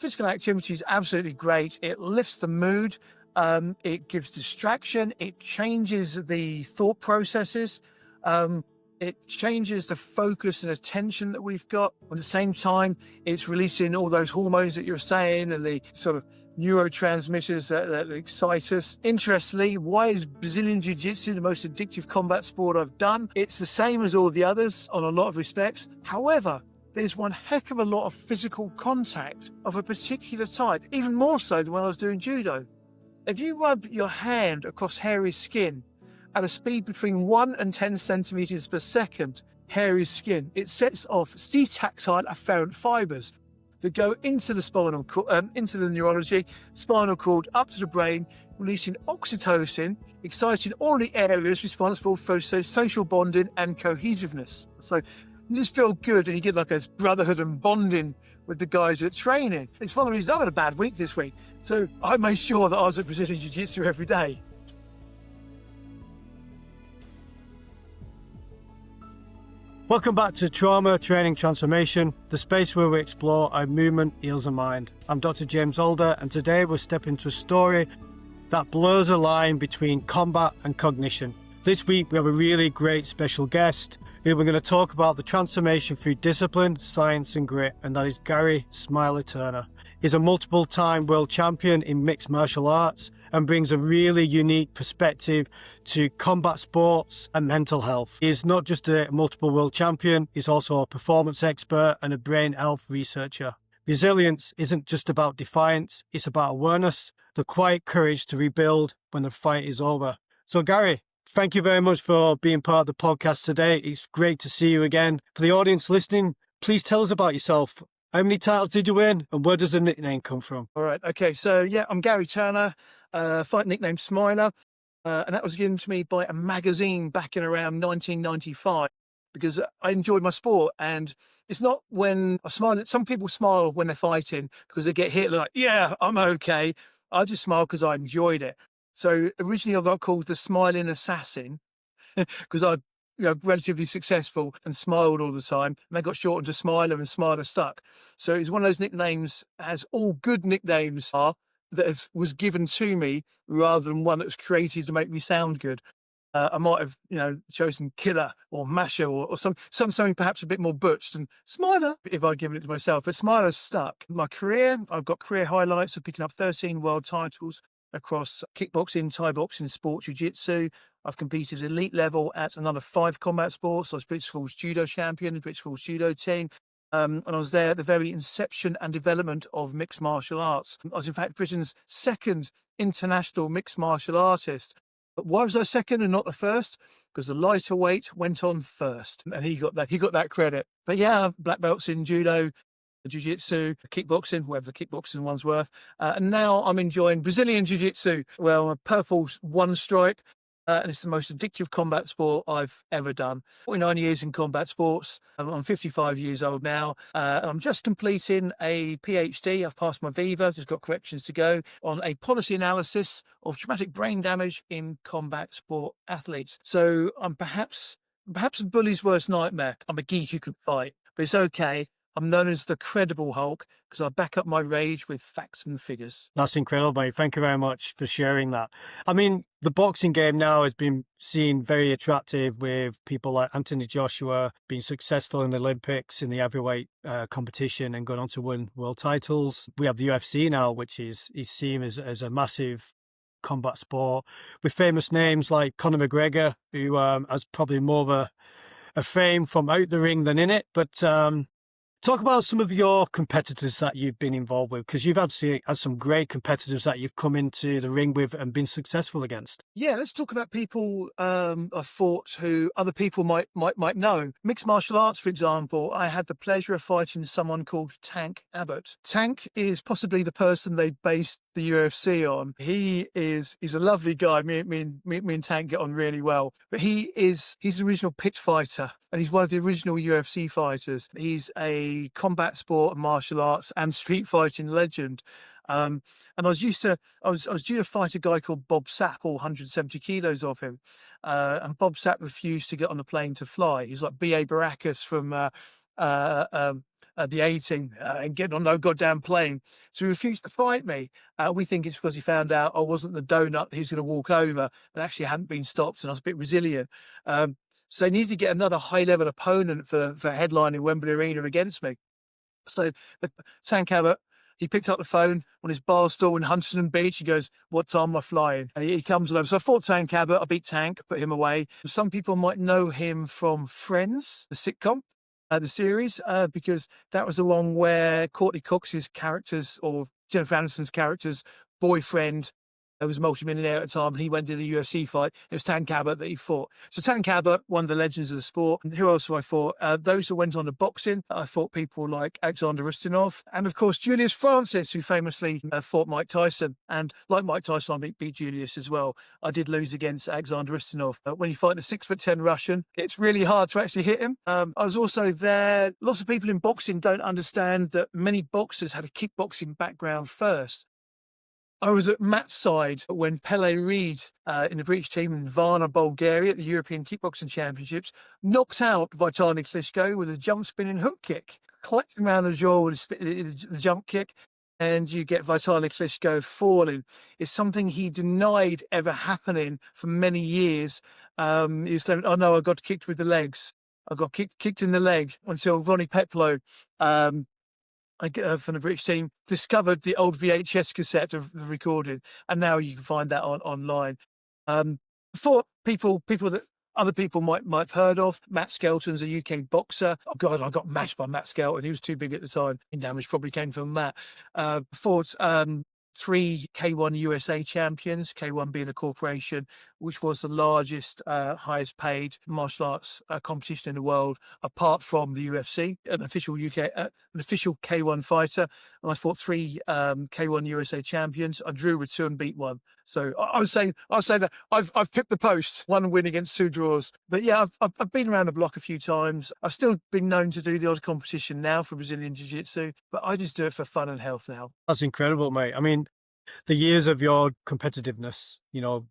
physical activity is absolutely great. It lifts the mood. It gives distraction. It changes the thought processes. It changes the focus and attention that we've got. At the same time, it's releasing all those hormones that you're saying and the sort of neurotransmitters that excite us. Interestingly, why is Brazilian Jiu-Jitsu the most addictive combat sport I've done? It's the same as all the others on a lot of respects. However, there's one heck of a lot of physical contact of a particular type, even more so than when I was doing judo. If you rub your hand across hairy skin at a speed between 1 and 10 centimeters per second, hairy skin, it sets off C-tactile afferent fibers that go into the spinal cord, into the neurology, spinal cord, up to the brain, releasing oxytocin, exciting all the areas responsible for social bonding and cohesiveness. So you just feel good and you get like this brotherhood and bonding with the guys at training. It's one of the reasons I had a bad week this week. So I made sure that I was at Brazilian Jiu-Jitsu every day. Welcome back to Trauma Training Transformation, the space where we explore how movement heals the mind. I'm Dr. James Alder, and today we're stepping into a story that blurs a line between combat and cognition. This week we have a really great special guest who we're going to talk about the transformation through discipline, science and grit, and that is Gary Smiler Turner. He's a multiple-time world champion in mixed martial arts and brings a really unique perspective to combat sports and mental health. He's not just a multiple world champion, he's also a performance expert and a brain health researcher. Resilience isn't just about defiance, it's about awareness, the quiet courage to rebuild when the fight is over. So Gary, thank you very much for being part of the podcast today. It's great to see you again. For the audience listening, please tell us about yourself. How many titles did you win and where does the nickname come from? All right. Okay. So yeah, I'm Gary Turner, fight nickname Smiler. And that was given to me by a magazine back in around 1995 because I enjoyed my sport. And it's not when I smile. Some people smile when they're fighting because they get hit like, yeah, I'm okay. I just smile because I enjoyed it. So originally I got called the Smiling Assassin because I, relatively successful and smiled all the time. And they got shortened to Smiler and Smiler stuck. So it's one of those nicknames, as all good nicknames are, that was given to me rather than one that was created to make me sound good. I might have, chosen Killer or Masher or something perhaps a bit more butched than Smiler if I'd given it to myself. But Smiler's stuck. My career, I've got career highlights of picking up 13 world titles across kickboxing, Thai boxing, sport, jiu-jitsu. I've competed elite level at another 5 combat sports. I was British Falls Judo champion, British Falls Judo team. And I was there at the very inception and development of mixed martial arts. I was in fact Britain's second international mixed martial artist. But why was I second and not the first? Because the lighter weight went on first, and he got that credit. But yeah, black belts in judo, jiu-jitsu, kickboxing, whatever the kickboxing one's worth. And now I'm enjoying Brazilian jiu-jitsu. Well, a purple one stripe. And it's the most addictive combat sport I've ever done. 49 years in combat sports. I'm 55 years old now. And I'm just completing a PhD. I've passed my Viva, just got corrections to go, on a policy analysis of traumatic brain damage in combat sport athletes. So I'm perhaps a bully's worst nightmare. I'm a geek who can fight, but it's okay. I'm known as the Credible Hulk because I back up my rage with facts and figures. That's incredible, mate. Thank you very much for sharing that. I mean, the boxing game now has been seen very attractive with people like Anthony Joshua being successful in the Olympics in the heavyweight competition and going on to win world titles. We have the UFC now, which is seen as a massive combat sport with famous names like Conor McGregor, who has probably more of a fame from out the ring than in it. But talk about some of your competitors that you've been involved with, because you've had some great competitors that you've come into the ring with and been successful against. Yeah, let's talk about people I've fought who other people might know. Mixed martial arts, for example, I had the pleasure of fighting someone called Tank Abbott. Tank is possibly the person they based the UFC on. He's a lovely guy. Me and Tank get on really well. But he's the original pit fighter, and he's one of the original UFC fighters. He's a combat sport, martial arts, and street fighting legend. And I was due to fight a guy called Bob Sapp, all 170 kilos of him. And Bob Sapp refused to get on the plane to fly. He's like B.A. Baracus from the A team and getting on no goddamn plane. So he refused to fight me. We think it's because he found out I wasn't the donut that he was going to walk over, and actually hadn't been stopped, and I was a bit resilient. So they needed to get another high-level opponent for headlining Wembley Arena against me. So Tank Abbott, he picked up the phone on his bar stool in Huntington Beach. He goes, "What time am I flying?" And he comes over. So I fought Tank Abbott. I beat Tank, put him away. Some people might know him from Friends, the sitcom, the series, because that was the one where Courtney Cox's characters, or Jennifer Aniston's character's boyfriend, was a multi-millionaire at the time, and he went to the UFC fight. It was Tank Abbott that he fought. So Tank Abbott, one of the legends of the sport. And who else have I fought? Those who went on to boxing, I fought people like Alexander Ustinov, and of course Julius Francis, who famously fought Mike Tyson. And like Mike Tyson, I beat Julius as well. I did lose against Alexander Ustinov. When you fight a 6'10" Russian, it's really hard to actually hit him. I was also there. Lots of people in boxing don't understand that many boxers had a kickboxing background first. I was at Matt's side when Pele Reid, in the British team in Varna, Bulgaria, at the European Kickboxing Championships, knocked out Vitaly Klitschko with a jump spinning hook kick, collect him around the jaw with the jump kick, and you get Vitaly Klitschko falling. It's something he denied ever happening for many years. He was saying, "Oh no, I got kicked with the legs. I got kicked in the leg," until Ronnie Peplow, from the British team, discovered the old VHS cassette of the recording, and now you can find that online. For people that other people might have heard of, Matt Skelton's a UK boxer. Oh God, I got mashed by Matt Skelton. He was too big at the time. Damage probably came from Matt. Fought 3 K1 USA champions, K1 being a corporation, which was the largest, highest paid martial arts competition in the world, apart from the UFC, an official K1 fighter. And I fought 3 K1 USA champions. I drew with 2 and beat 1. So I would say that I've pipped the post, 1 win against 2 draws. But yeah, I've been around the block a few times. I've still been known to do the odd competition now for Brazilian Jiu-Jitsu, but I just do it for fun and health now. That's incredible, mate. I mean, the years of your competitiveness,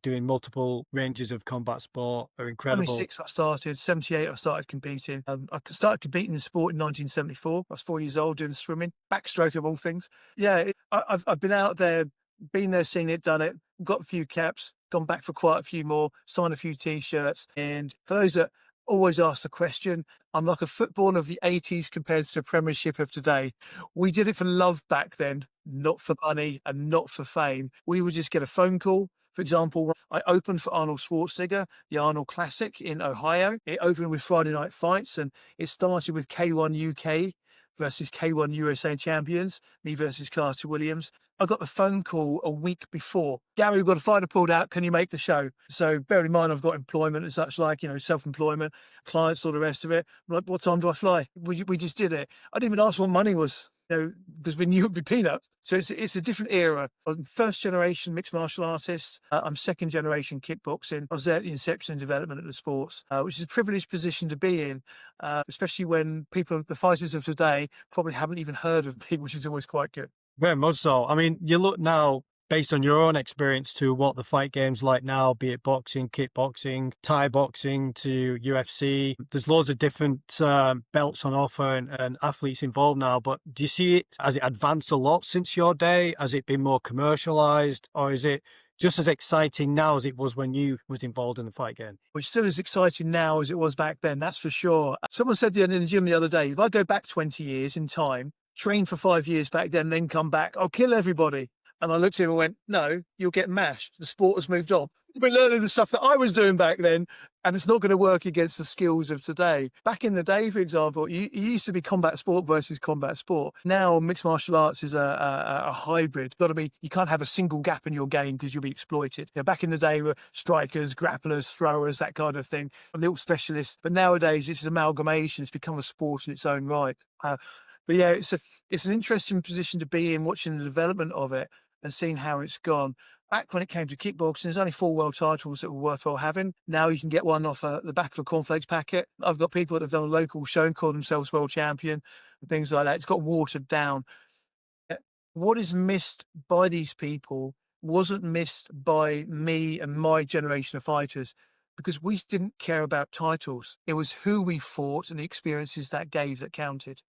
doing multiple ranges of combat sport are incredible. 76 I started, 78 I started competing. I started competing in sport in 1974. I was 4 years old doing swimming, backstroke of all things. Yeah, I've been out there, been there, seen it, done it, got a few caps, gone back for quite a few more, signed a few T-shirts. And for those that always ask the question, I'm like a footballer of the 80s compared to the Premiership of today. We did it for love back then, not for money and not for fame. We would just get a phone call. For example, I opened for Arnold Schwarzenegger, the Arnold Classic in Ohio. It opened with Friday Night Fights, and it started with K1 UK versus K1 USA champions, me versus Carter Williams. I got the phone call a week before. "Gary, we've got a fighter pulled out. Can you make the show?" So bear in mind, I've got employment and such, like, self-employment, clients, all the rest of it. I'm like, "What time do I fly?" We just did it. I didn't even ask what money was, because we knew it'd be peanuts. So it's a different era. I'm first generation mixed martial artist. I'm second generation kickboxing. I was there at the inception and development of the sports, which is a privileged position to be in, especially when the fighters of today, probably haven't even heard of me, which is always quite good. Very much so. I mean, you look now, based on your own experience, to what the fight game's like now, be it boxing, kickboxing, Thai boxing to UFC. There's loads of different belts on offer and athletes involved now, but do you see it, has it advanced a lot since your day? Has it been more commercialized, or is it just as exciting now as it was when you was involved in the fight game? Which still as exciting now as it was back then, that's for sure. Someone said in the gym the other day, if I go back 20 years in time, train for 5 years back then come back, I'll kill everybody. And I looked at him and went, "No, you'll get mashed. The sport has moved on. We're learning the stuff that I was doing back then, and it's not going to work against the skills of today." Back in the day, for example, you used to be combat sport versus combat sport. Now, mixed martial arts is a hybrid. You can't have a single gap in your game because you'll be exploited. Back in the day, were strikers, grapplers, throwers, that kind of thing, a little specialist. But nowadays, it's an amalgamation. It's become a sport in its own right. But yeah, it's an interesting position to be in, watching the development of it and seeing how it's gone. Back when it came to kickboxing, there's only 4 world titles that were worthwhile having. Now you can get one off the back of a cornflakes packet. I've got people that have done a local show and call themselves world champion and things like that. It's got watered down. What is missed by these people wasn't missed by me and my generation of fighters, because we didn't care about titles. It was who we fought and the experiences that gave that counted.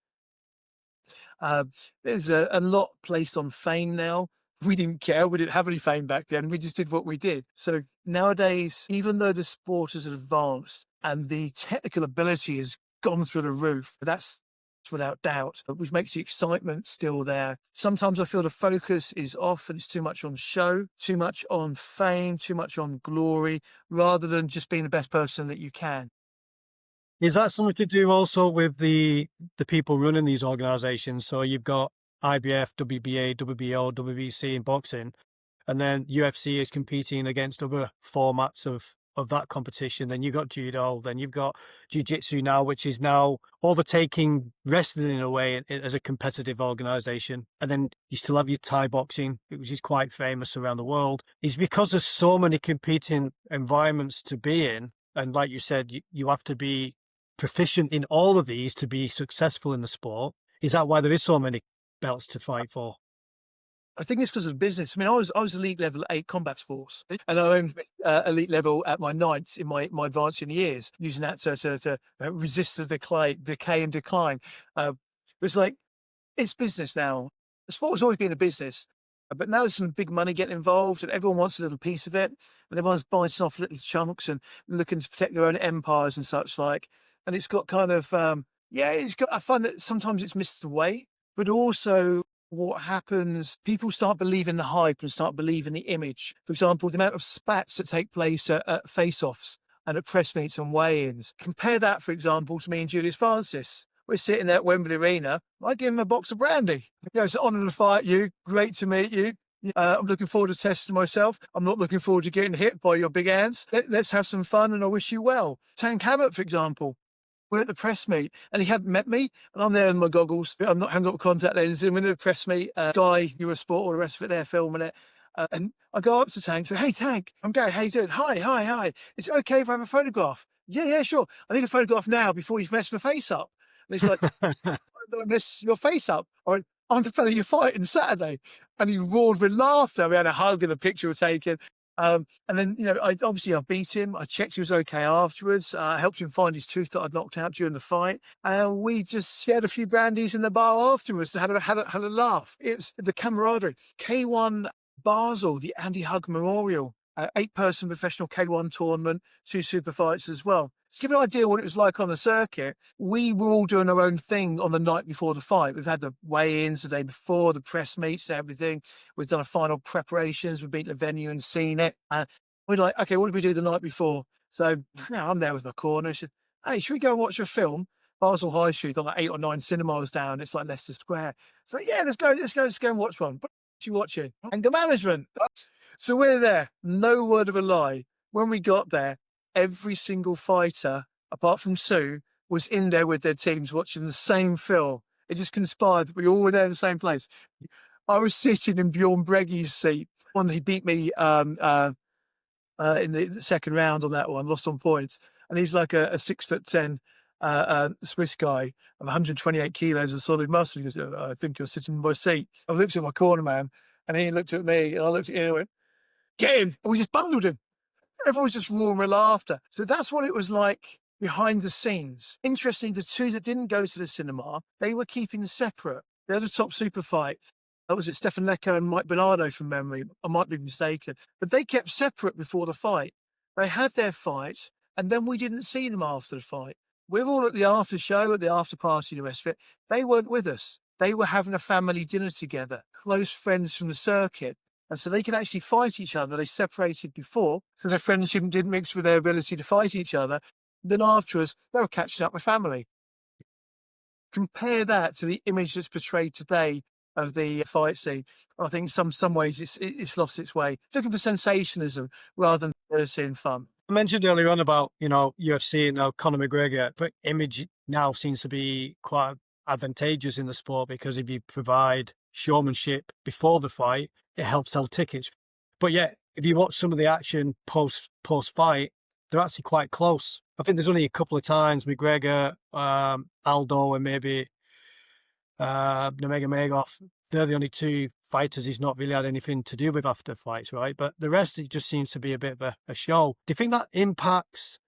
Uh, there's a lot placed on fame now. We didn't care. We didn't have any fame back then. We just did what we did. So nowadays, even though the sport has advanced and the technical ability has gone through the roof, that's without doubt, which makes the excitement still there. Sometimes I feel the focus is off and it's too much on show, too much on fame, too much on glory, rather than just being the best person that you can. Is that something to do also with the people running these organizations? So you've got IBF, WBA, WBO, WBC in boxing, and then UFC is competing against other formats of that competition. Then you've got judo, then you've got jiu-jitsu now, which is now overtaking wrestling in a way as a competitive organization. And then you still have your Thai boxing, which is quite famous around the world. Is because there's so many competing environments to be in. And like you said, you have to be proficient in all of these to be successful in the sport. Is that why there is so many belts to fight for? I think it's because of business. I mean, I was elite level at 8 combat sports, and I went elite level at my 9th in my advancing years, using that to resist the decay and decline. It's like it's business now. The sport has always been a business, but now there's some big money getting involved, and everyone wants a little piece of it, and everyone's biting off little chunks and looking to protect their own empires and such like. And it's got kind of yeah, it's got. I find that sometimes it's missed the way, but also what happens, people start believing the hype and start believing the image. For example, the amount of spats that take place at face-offs and at press meets and weigh-ins. Compare that, for example, to me and Julius Francis. We're sitting there at Wembley Arena. I give him a box of brandy. It's an honour to fight you. Great to meet you. I'm looking forward to testing myself. I'm not looking forward to getting hit by your big hands. Let's have some fun and I wish you well. Tank Abbott, for example. We're at the press meet and he hadn't met me and I'm there in my goggles. I haven't got contact lenses. I'm in the press meet, Guy, Eurosport, all the rest of it, they're filming it. And I go up to Tank and say, hey, Tank, I'm Gary, how you doing? Hi. Is it okay if I have a photograph? Yeah, sure. I need a photograph now before you've messed my face up. And he's like, don't I mess your face up? I went, I'm the fella you're fighting Saturday. And he roared with laughter. We had a hug and a picture was taken. And then, I beat him. I checked he was okay afterwards. I helped him find his tooth that I'd knocked out during the fight. And we just shared a few brandies in the bar afterwards to had a laugh. It's the camaraderie. K1 Basel, the Andy Hug Memorial, 8-person professional K1 tournament, 2 super fights as well. To give you an idea what it was like on the circuit, we were all doing our own thing on the night before the fight. We've had the weigh-ins the day before, the press meets, everything. We've done a final preparations. We've been to the venue and seen it. We're like, okay, what did we do the night before? So now I'm there with my corner. She said, hey, should we go and watch a film? Basel High Street, on like 8 or 9 cinemas down. It's like Leicester Square. So yeah, let's go and watch one. What are you watching? Anger management. So we're there. No word of a lie. When we got there, every single fighter, apart from Sue, was in there with their teams watching the same film. It just conspired that we all were there in the same place. I was sitting in Bjorn Breggy's seat when he beat me in the second round on that one, lost on points. And he's like a 6'10" Swiss guy of 128 kilos of solid muscle. He goes, I think you're sitting in my seat. I looked at my corner man and he looked at me and I looked at him and went, get him. And we just bundled him. Everyone was just roaring with laughter. So that's what it was like behind the scenes. Interesting, the 2 that didn't go to the cinema, they were keeping separate. The other top super fight, that was it, Stefan Lecco and Mike Bernardo from memory. I might be mistaken. But they kept separate before the fight. They had their fight, and then we didn't see them after the fight. We're all at the after show, at the after party, and the rest of it. They weren't with us. They were having a family dinner together, close friends from the circuit. And so they could actually fight each other. They separated before, so their friendship didn't mix with their ability to fight each other. Then afterwards, they were catching up with family. Compare that to the image that's portrayed today of the fight scene. I think some ways it's lost its way. Looking for sensationalism rather than seeing fun. I mentioned earlier on about, UFC and now Conor McGregor, but image now seems to be quite advantageous in the sport because if you provide showmanship before the fight, it helps sell tickets. But yet, if you watch some of the action post fight, they're actually quite close. I think there's only a couple of times McGregor, Aldo, and maybe Nurmagomedov. They're the only 2 fighters he's not really had anything to do with after fights, right? But the rest, it just seems to be a bit of a show. Do you think that impacts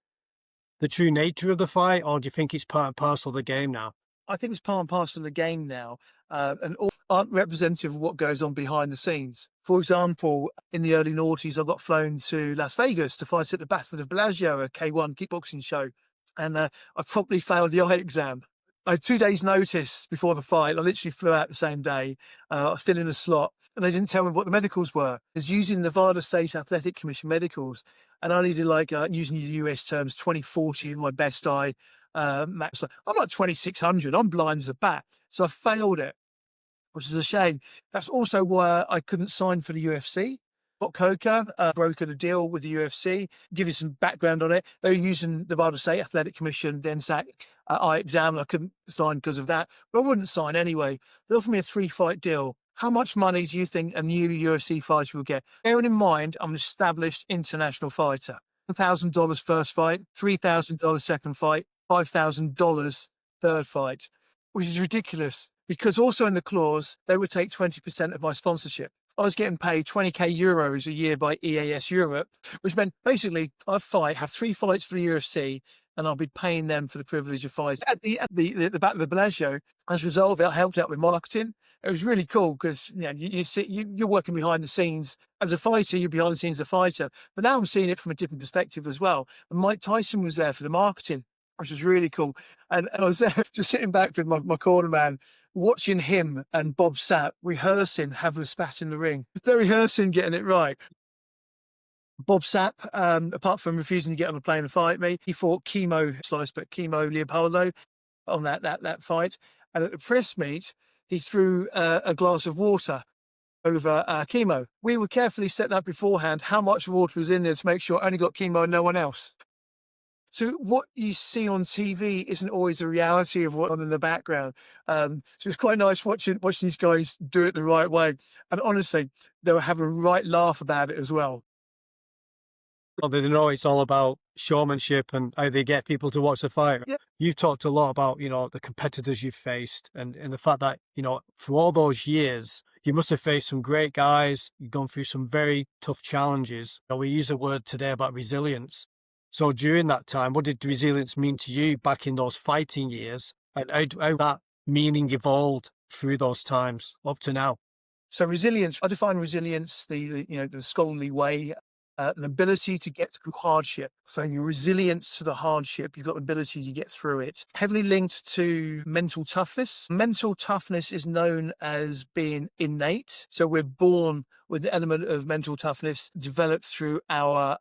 the true nature of the fight, or do you think it's part and parcel of the game now? I think it's part and parcel of the game now, and all aren't representative of what goes on behind the scenes. For example, in the early noughties, I got flown to Las Vegas to fight at the Battle of Bellagio, a K1 kickboxing show, and I promptly failed the eye exam. I had 2 days' notice before the fight. I literally flew out the same day. I was filling a slot, and they didn't tell me what the medicals were. I was using Nevada State Athletic Commission medicals, and I needed, like, using the US terms, 20/40 in my best eye max. I'm like 2600. I'm blind as a bat. So I failed it, which is a shame. That's also why I couldn't sign for the UFC. Got Coca, brokered a deal with the UFC. Give you some background on it. They were using Nevada State Athletic Commission, NSAC eye exam. I couldn't sign because of that, but I wouldn't sign anyway. They offered me a 3-fight deal. How much money do you think a new UFC fighter will get? Bearing in mind, I'm an established international fighter. $1,000 first fight, $3,000 second fight, $5,000 third fight, which is ridiculous because also in the clause, they would take 20% of my sponsorship. I was getting paid 20k euros a year by EAS Europe, which meant basically I'd have 3 fights for the UFC, and I'll be paying them for the privilege of fighting. At the Battle of Bellagio, as a result of it, I helped out with marketing. It was really cool because you're working behind the scenes as a fighter. You're behind the scenes as a fighter, but now I'm seeing it from a different perspective as well. And Mike Tyson was there for the marketing, which was really cool. And I was there just sitting back with my corner man, watching him and Bob Sapp rehearsing having a spat in the ring. They're rehearsing getting it right. Bob Sapp, apart from refusing to get on a plane and fight me, he fought Chemo Leopoldo on that fight. And at the press meet, he threw a glass of water over Chemo. We were carefully setting up beforehand how much water was in there to make sure I only got Chemo and no one else. So what you see on TV isn't always the reality of what's on in the background. So it's quite nice watching these guys do it the right way. And honestly, they were having a right laugh about it as well. Well, they know it's all about showmanship and how they get people to watch the fight. Yeah. You've talked a lot about, the competitors you've faced and the fact that, for all those years, you must have faced some great guys. You've gone through some very tough challenges. We use a word today about resilience. So during that time, what did resilience mean to you back in those fighting years? And how that meaning evolved through those times up to now? So resilience, I define resilience the scholarly way, an ability to get through hardship. So your resilience to the hardship, you've got the ability to get through it. Heavily linked to mental toughness. Mental toughness is known as being innate. So we're born with the element of mental toughness developed through our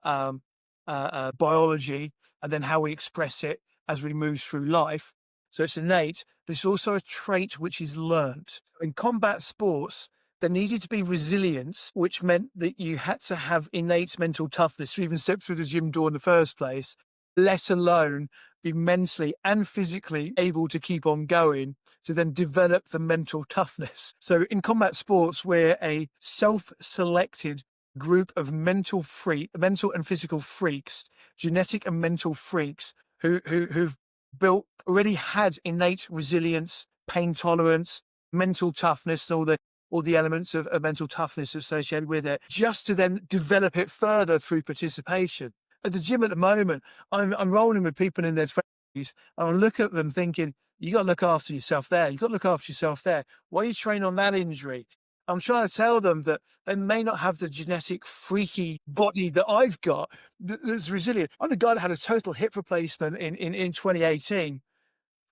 biology, and then how we express it as we move through life. So it's innate, but it's also a trait which is learnt. In combat sports, there needed to be resilience, which meant that you had to have innate mental toughness to even step through the gym door in the first place, let alone be mentally and physically able to keep on going to then develop the mental toughness. So in combat sports, we're a self-selected group of mental and physical freaks, genetic and mental freaks who've already had innate resilience, pain tolerance, mental toughness, and all the elements of mental toughness associated with it, just to then develop it further through participation. At the gym at the moment, I'm rolling with people in their 20s, and I look at them thinking, you got to look after yourself there. You got to look after yourself there. Why are you training on that injury? I'm trying to tell them that they may not have the genetic freaky body that I've got that's resilient. I'm the guy that had a total hip replacement in 2018.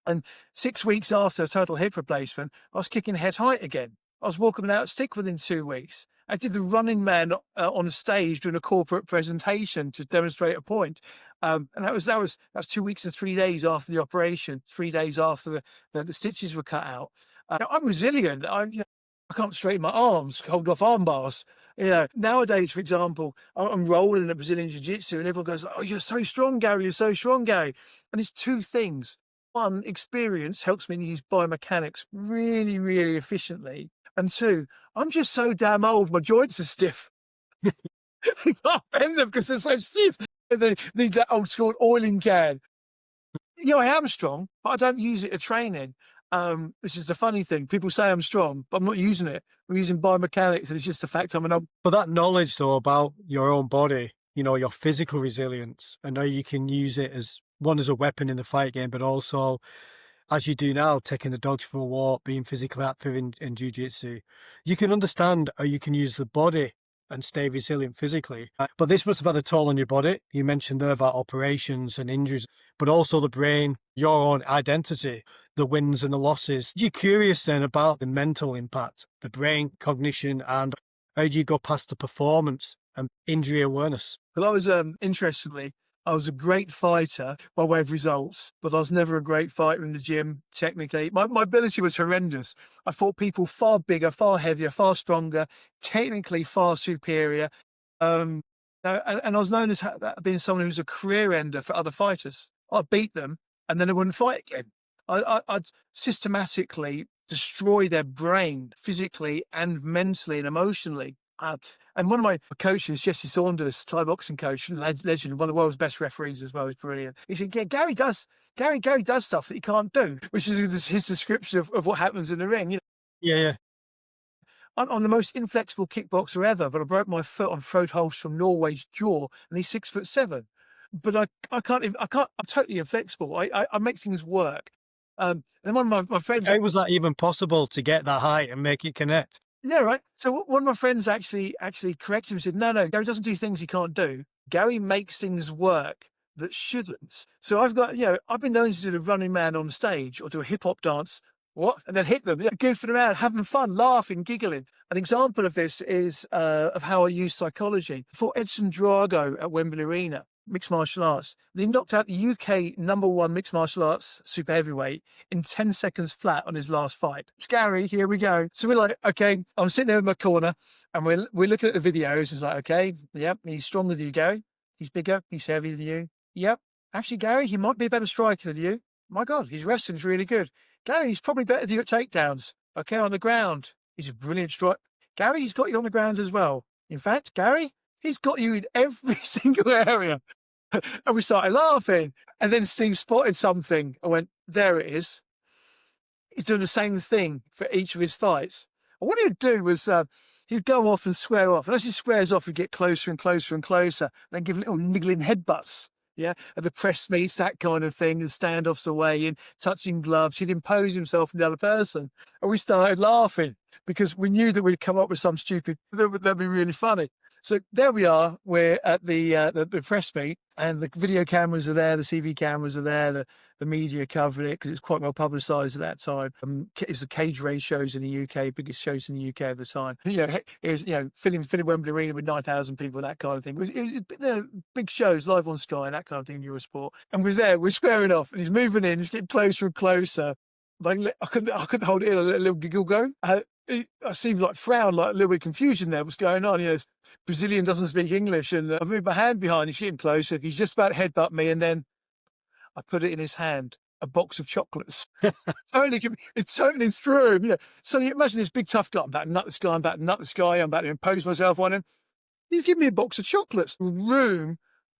And 6 weeks after a total hip replacement, I was kicking head height again. I was walking without a stick within 2 weeks. I did the running man on stage doing a corporate presentation to demonstrate a point. And that was 2 weeks and 3 days after the operation, 3 days after the stitches were cut out. I'm resilient. I can't straighten my arms, hold off arm bars. Nowadays, for example, I'm rolling at Brazilian Jiu-Jitsu and everyone goes, oh, you're so strong, Gary, you're so strong, Gary. And it's two things. One, experience helps me use biomechanics really, really efficiently. And two, I'm just so damn old, my joints are stiff. I can't bend them because they're so stiff. And they need that old school oiling can. I am strong, but I don't use it at training. This is the funny thing. People say I'm strong, but I'm not using it. I'm using biomechanics, and it's just the fact I'm an old. But that knowledge, though, about your own body, your physical resilience, and how you can use it as a weapon in the fight game, but also as you do now, taking the dogs for a walk, being physically active in jiu-jitsu, you can understand how you can use the body and stay resilient physically. But this must have had a toll on your body. You mentioned there about operations and injuries, but also the brain, your own identity, the wins and the losses. You're curious then about the mental impact, the brain, cognition, and how do you go past the performance and injury awareness? But I was, interestingly, I was a great fighter by way of results, but I was never a great fighter in the gym technically. My ability was horrendous. I fought people far bigger, far heavier, far stronger, technically far superior. And I was known as being someone who was a career ender for other fighters. I'd beat them and then I wouldn't fight again. I'd systematically destroy their brain physically and mentally and emotionally. And one of my coaches, Jesse Saunders, Thai boxing coach, legend, one of the world's best referees as well, is brilliant. He said, yeah, Gary does stuff that he can't do, which is his description of what happens in the ring. You know, Yeah. I'm the most inflexible kickboxer ever, but I broke my foot on Frode Holst from Norway's jaw, and he's 6'7". But I can't. I'm totally inflexible. I make things work. And then one of my friends. How was that even possible to get that height and make it connect? Yeah, right. So one of my friends actually corrected him and said, no, Gary doesn't do things he can't do. Gary makes things work that shouldn't. So I've been known to do the running man on stage or do a hip hop dance, and then hit them, goofing around, having fun, laughing, giggling. An example of this is of how I use psychology. For Edson Drago at Wembley Arena, mixed martial arts, and he knocked out the UK #1 mixed martial arts super heavyweight in 10 seconds flat on his last fight. It's Gary, here we go. So we're like, okay, I'm sitting there in my corner and we're looking at the videos. It's like, okay, yep, he's stronger than you, Gary. He's bigger, he's heavier than you. Yep. Actually, Gary, he might be a better striker than you. My God, his wrestling's really good. Gary, he's probably better than you at takedowns. Okay, on the ground. He's a brilliant striker. Gary, he's got you on the ground as well. In fact, Gary, he's got you in every single area. And we started laughing. And then Steve spotted something. I went, there it is. He's doing the same thing for each of his fights. And what he would do was he'd go off and square off. And as he squares off, he'd get closer and closer and closer. And then give little niggling headbutts. Yeah, at the press meets, that kind of thing, and standoffs away and touching gloves. He'd impose himself on the other person. And we started laughing because we knew that we'd come up with some stupid, that'd be really funny. So there we are. We're at the press meet, and the video cameras are there, the CV cameras are there, the media covered it because it's quite well publicised at that time. It's the cage race shows in the UK, biggest shows in the UK at the time. It was filling Wembley Arena with 9,000 people, that kind of thing. It was big shows live on Sky and that kind of thing in Eurosport. And we're squaring off, and he's moving in, he's getting closer and closer. Like I couldn't hold it in. I let a little giggle go. I seemed like frown, like a little bit of confusion there. What's going on? Brazilian doesn't speak English, and I moved my hand behind. He's getting closer. He's just about to headbutt me, and then I put it in his hand, a box of chocolates. It totally threw him. So you imagine this big tough guy. I'm about to nut this guy. I'm about to impose myself on him. He's giving me a box of chocolates. The room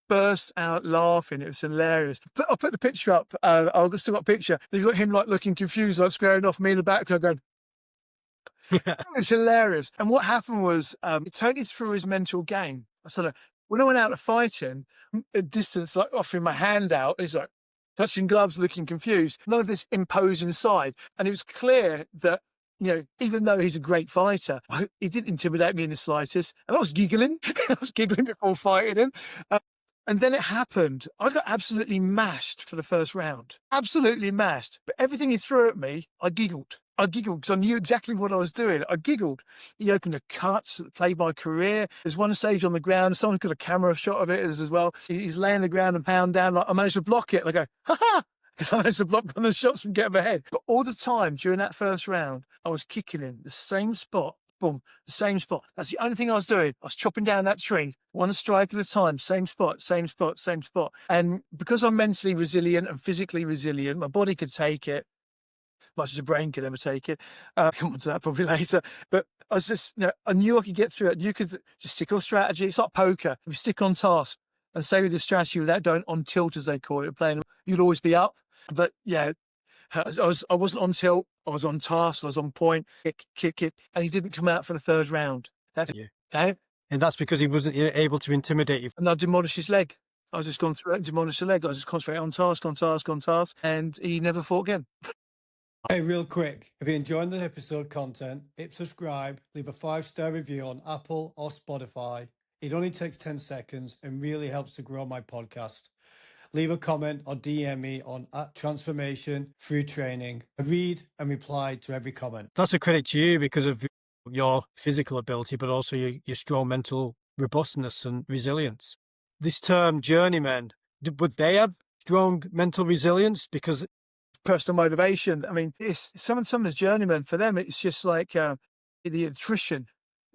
burst out laughing. It was hilarious. I'll put the picture up. I've still got a picture. You've got him like looking confused, like squaring off me in the background, going. It was hilarious. And what happened was it totally threw his mental game. When I went out to fight him, at distance, like offering my hand out, he's like touching gloves, looking confused. None of this imposing side. And it was clear that, even though he's a great fighter, he didn't intimidate me in the slightest. And I was giggling. I was giggling before fighting him. And then it happened. I got absolutely mashed for the first round. Absolutely mashed. But everything he threw at me, I giggled because I knew exactly what I was doing. I giggled. He opened a cut that played my career. There's one stage on the ground. Someone's got a camera shot of it as well. He's laying the ground and pound down. Like I managed to block it. And I go, ha ha! Because I managed to block one of the shots from getting ahead. But all the time during that first round, I was kicking in the same spot. Boom, the same spot. That's the only thing I was doing. I was chopping down that tree, one strike at a time, same spot, same spot, same spot. And because I'm mentally resilient and physically resilient, my body could take it, much as a brain could ever take it. Come on to that probably later. But I was just, I knew I could get through it. You could just stick on strategy. It's like poker. If you stick on task and say with the strategy without going on tilt, as they call it, playing, you'd always be up. But yeah, I wasn't on tilt. I was on task. I was on point. Kick it, and he didn't come out for the third round. That's you. Okay? And that's because he wasn't able to intimidate you. And I demolished his leg. I was just gone through it and demolished the leg. I was just concentrating on task, and he never fought again. Hey, real quick, if you're enjoying the episode content, hit subscribe, leave a 5-star review on Apple or Spotify. It only takes 10 seconds and really helps to grow my podcast. Leave a comment or DM me on @transformation through training. I read and reply to every comment. That's a credit to you because of your physical ability, but also your strong mental robustness and resilience. This term journeyman, would they have strong mental resilience? Because Personal motivation. I mean, it's someone's journeyman. For them, it's just like the attrition.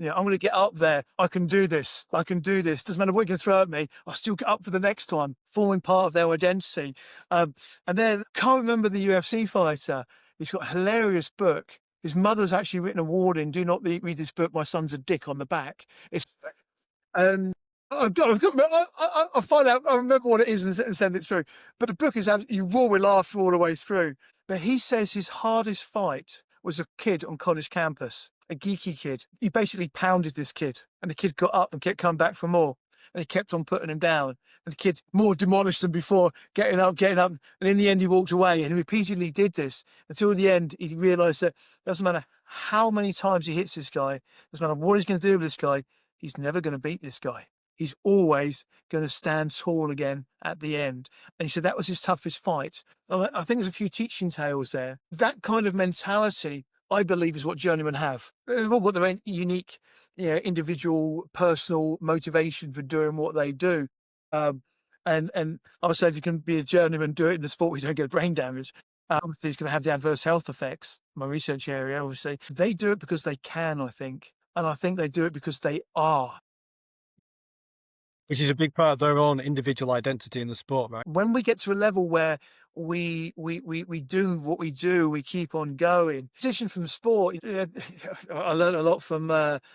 I'm going to get up there. I can do this. I can do this. Doesn't matter what you can throw at me. I'll still get up for the next time. Forming part of their identity. And then can't remember the UFC fighter. He's got a hilarious book. His mother's actually written a warning: "Do not read this book. My son's a dick," on the back. It's I'll find out. I remember what it is and send it through. But the book is absolutely, you roar with laughter all the way through. But he says his hardest fight was a kid on college campus, a geeky kid. He basically pounded this kid, and the kid got up and kept coming back for more. And he kept on putting him down. And the kid more demolished than before, getting up. And in the end, he walked away. And he repeatedly did this until the end. He realized that it doesn't matter how many times he hits this guy, doesn't matter what he's going to do with this guy, he's never going to beat this guy. He's always going to stand tall again at the end. And he said that was his toughest fight. I think there's a few teaching tales there. That kind of mentality, I believe, is what journeymen have. They've all got their own unique, individual, personal motivation for doing what they do. And I would say if you can be a journeyman, do it in the sport, you don't get brain damage. Obviously, it's going to have the adverse health effects. My research area, obviously. They do it because they can, I think. And I think they do it because they are. which is a big part of their own individual identity in the sport, right? When we get to a level where we do what we do, we keep on going. Transition from sport, I learned a lot from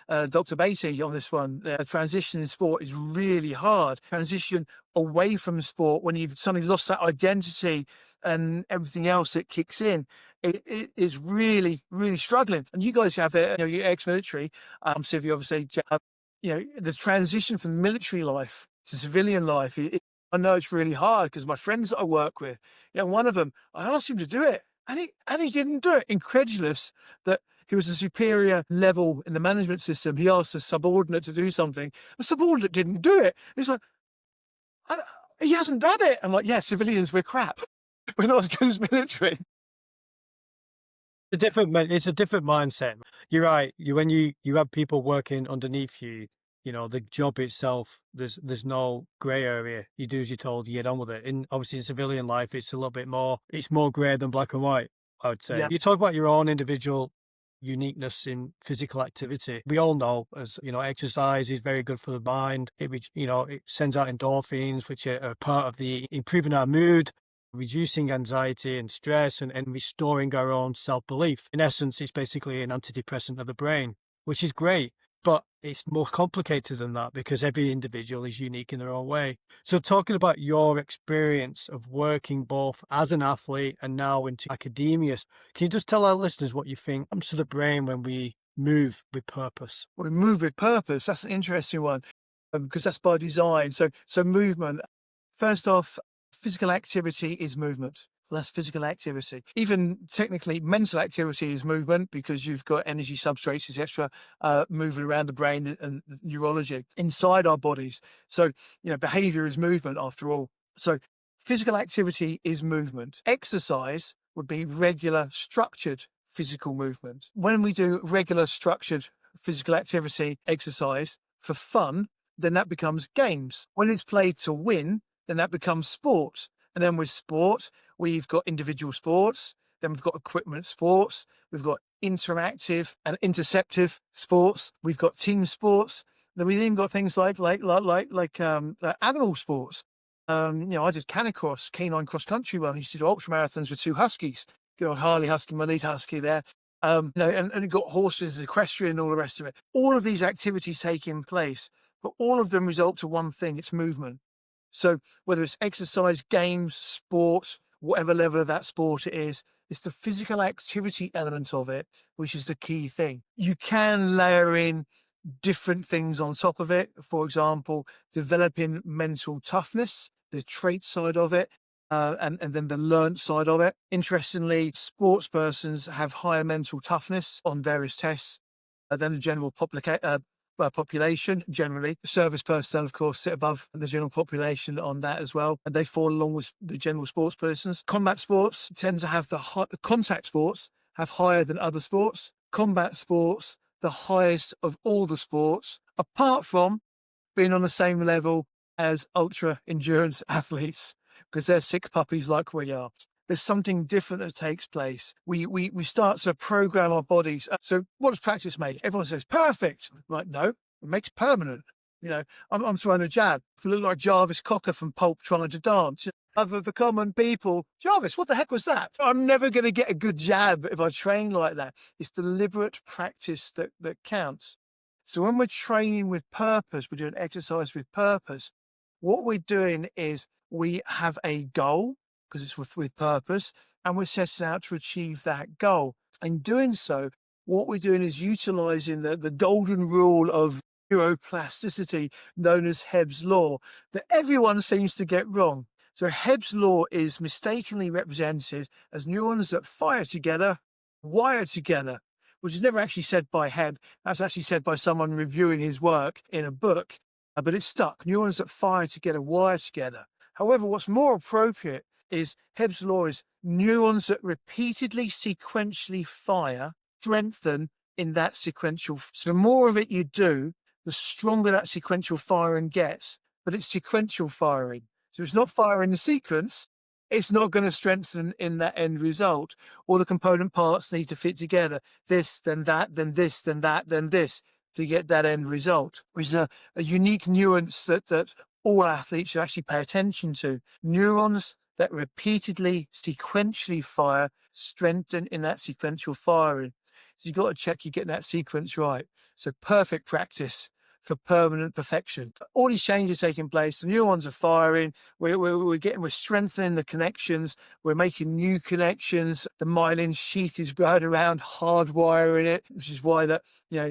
Dr. Beatty on this one. Transition in sport is really hard. Transition away from sport, when you've suddenly lost that identity and everything else that kicks in, it is really, really struggling. And you guys have it, you're ex-military, Civ, obviously, the transition from military life to civilian life, I know it's really hard because my friends that I work with, one of them, I asked him to do it and he didn't do it. Incredulous that he was a superior level in the management system. He asked a subordinate to do something. The subordinate didn't do it. He's like, he hasn't done it. I'm like, yeah, civilians, we're crap. We're not as good as military. It's a different mindset. You're right. When you have people working underneath you, the job itself, there's no grey area. You do as you're told, you get on with it. Obviously in civilian life, it's a little bit more, it's more grey than black and white, I would say. Yeah. You talk about your own individual uniqueness in physical activity. We all know, as exercise is very good for the mind. It sends out endorphins, which are part of the improving our mood, reducing anxiety and stress, and restoring our own self-belief. In essence, it's basically an antidepressant of the brain, which is great, but it's more complicated than that because every individual is unique in their own way. So talking about your experience of working both as an athlete and now into academia, can you just tell our listeners what you think comes to the brain when we move with purpose? We move with purpose. That's an interesting one because that's by design. So movement, first off, physical activity is movement. That's physical activity. Even technically, mental activity is movement because you've got energy substrates, etc., moving around the brain and neurology inside our bodies. So, behavior is movement after all. So, physical activity is movement. Exercise would be regular, structured physical movement. When we do regular, structured physical activity, exercise for fun, then that becomes games. When it's played to win, then that becomes sport. And then with sport, we've got individual sports, then we've got equipment sports, we've got interactive and interceptive sports, we've got team sports, then we've even got things like animal sports. I did canicross, canine cross country run. I used to do ultra marathons with 2 huskies. Good old Harley husky, my lead husky there. And you've got horses, equestrian, all the rest of it. All of these activities taking place, but all of them result to one thing: it's movement. So whether it's exercise, games, sport, whatever level of that sport it is, it's the physical activity element of it, which is the key thing. You can layer in different things on top of it. For example, developing mental toughness, the trait side of it. and then the learnt side of it. Interestingly, sports persons have higher mental toughness on various tests than the general population generally. Service personnel, of course, sit above the general population on that as well, and they fall along with the general sports persons. Combat sports tend to have the contact sports have higher than other sports. Combat sports, the highest of all the sports, apart from being on the same level as ultra endurance athletes, because they're sick puppies like we are. There's something different that takes place. We start to program our bodies. So what does practice make? Everyone says perfect. Like, no, it makes permanent. I'm throwing a jab. I look like Jarvis Cocker from Pulp trying to dance. Other the common people, Jarvis, what the heck was that? I'm never going to get a good jab if I train like that. It's deliberate practice that counts. So when we're training with purpose, we're doing exercise with purpose, what we're doing is we have a goal, because it's with purpose, and we're setting out to achieve that goal. In doing so, what we're doing is utilizing the golden rule of neuroplasticity, known as Hebb's law, that everyone seems to get wrong. So Hebb's law is mistakenly represented as neurons that fire together, wire together, which is never actually said by Hebb. That's actually said by someone reviewing his work in a book, but it's stuck. Neurons that fire together, wire together. However, what's more appropriate is Hebb's law is neurons that repeatedly sequentially fire strengthen in that sequential. So the more of it you do, the stronger that sequential firing gets, but it's sequential firing. So it's not firing the sequence, it's not going to strengthen in that end result. All the component parts need to fit together. This, then that, then this, then that, then this, to get that end result, which is a unique nuance that all athletes should actually pay attention to. Neurons that repeatedly sequentially fire strengthen in that sequential firing. So you've got to check you're getting that sequence right. So perfect practice for permanent perfection. All these changes taking place, the neurons are firing, we're strengthening the connections, we're making new connections, the myelin sheath is going around, hardwiring it, which is why that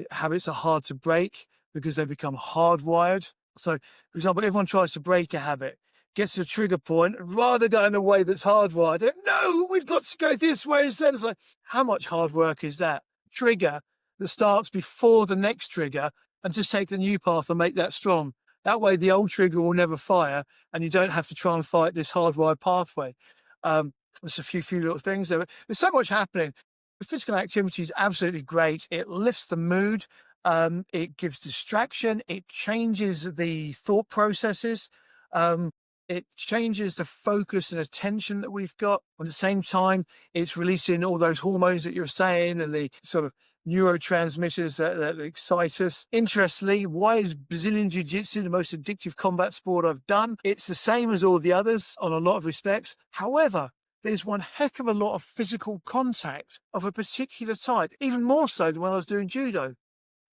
habits are hard to break, because they become hardwired. So, for example, everyone tries to break a habit, gets to a trigger point, rather go in a way that's hardwired. No, we've got to go this way instead. It's like, how much hard work is that? Trigger that starts before the next trigger, and just take the new path and make that strong. That way the old trigger will never fire, and you don't have to try and fight this hardwired pathway. There's a few little things there. There's so much happening. The physical activity is absolutely great. It lifts the mood. It gives distraction. It changes the thought processes. It changes the focus and attention that we've got. At the same time, it's releasing all those hormones that you're saying and the sort of neurotransmitters that excite us. Interestingly, why is Brazilian Jiu-Jitsu the most addictive combat sport I've done? It's the same as all the others on a lot of respects. However, there's one heck of a lot of physical contact of a particular type, even more so than when I was doing judo.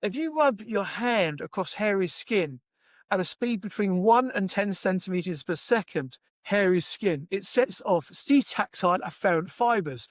If you rub your hand across hairy skin at a speed between 1 and 10 centimeters per second, hairy skin, it sets off C-tactile afferent fibers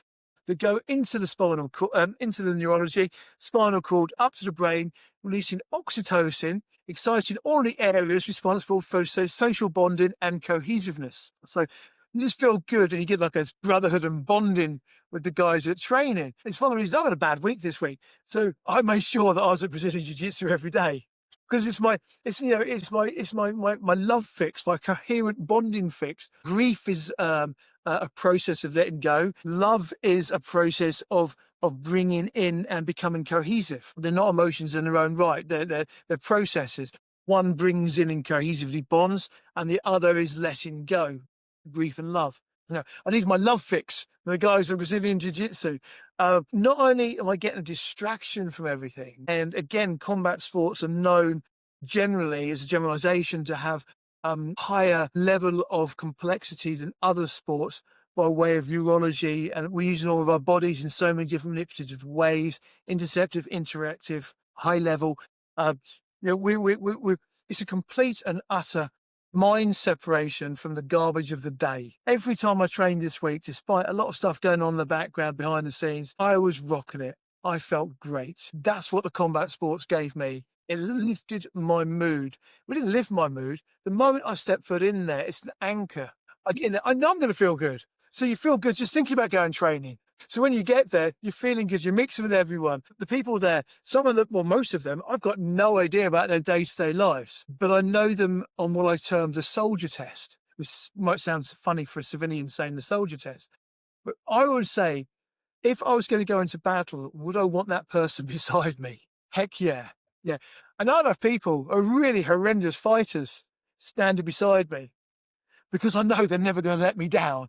that go into the spinal cord, into the neurology, spinal cord, up to the brain, releasing oxytocin, exciting all the areas responsible for social bonding and cohesiveness. So you just feel good, and you get like this brotherhood and bonding with the guys at training. It's one of the reasons I've had a bad week this week, so I made sure that I was at Brazilian Jiu-Jitsu every day, because it's my love fix, my coherent bonding fix. Grief is a process of letting go. Love is a process of bringing in and becoming cohesive. They're not emotions in their own right. They're processes. One brings in and cohesively bonds, and the other is letting go. Grief and love. I need my love fix from the guys at Brazilian Jiu-Jitsu. Not only am I getting a distraction from everything, and again, combat sports are known generally as a generalization to have higher level of complexity than other sports by way of neurology, and we're using all of our bodies in so many different manipulative ways, interceptive, interactive, high level. It's a complete and utter mind separation from the garbage of the day. Every time I trained this week, despite a lot of stuff going on in the background behind the scenes, I was rocking it. I felt great. That's what the combat sports gave me. It lifted my mood. We didn't lift my mood. The moment I stepped foot in there, it's an anchor. I get in there, I know I'm going to feel good. So you feel good just thinking about going training. So when you get there, you're feeling good, you're mixing with everyone. The people there, some of them, well, most of them, I've got no idea about their day-to-day lives, but I know them on what I term the soldier test, which might sound funny for a civilian saying the soldier test. But I would say, if I was going to go into battle, would I want that person beside me? Heck yeah. Yeah. And I know people are really horrendous fighters standing beside me because I know they're never going to let me down.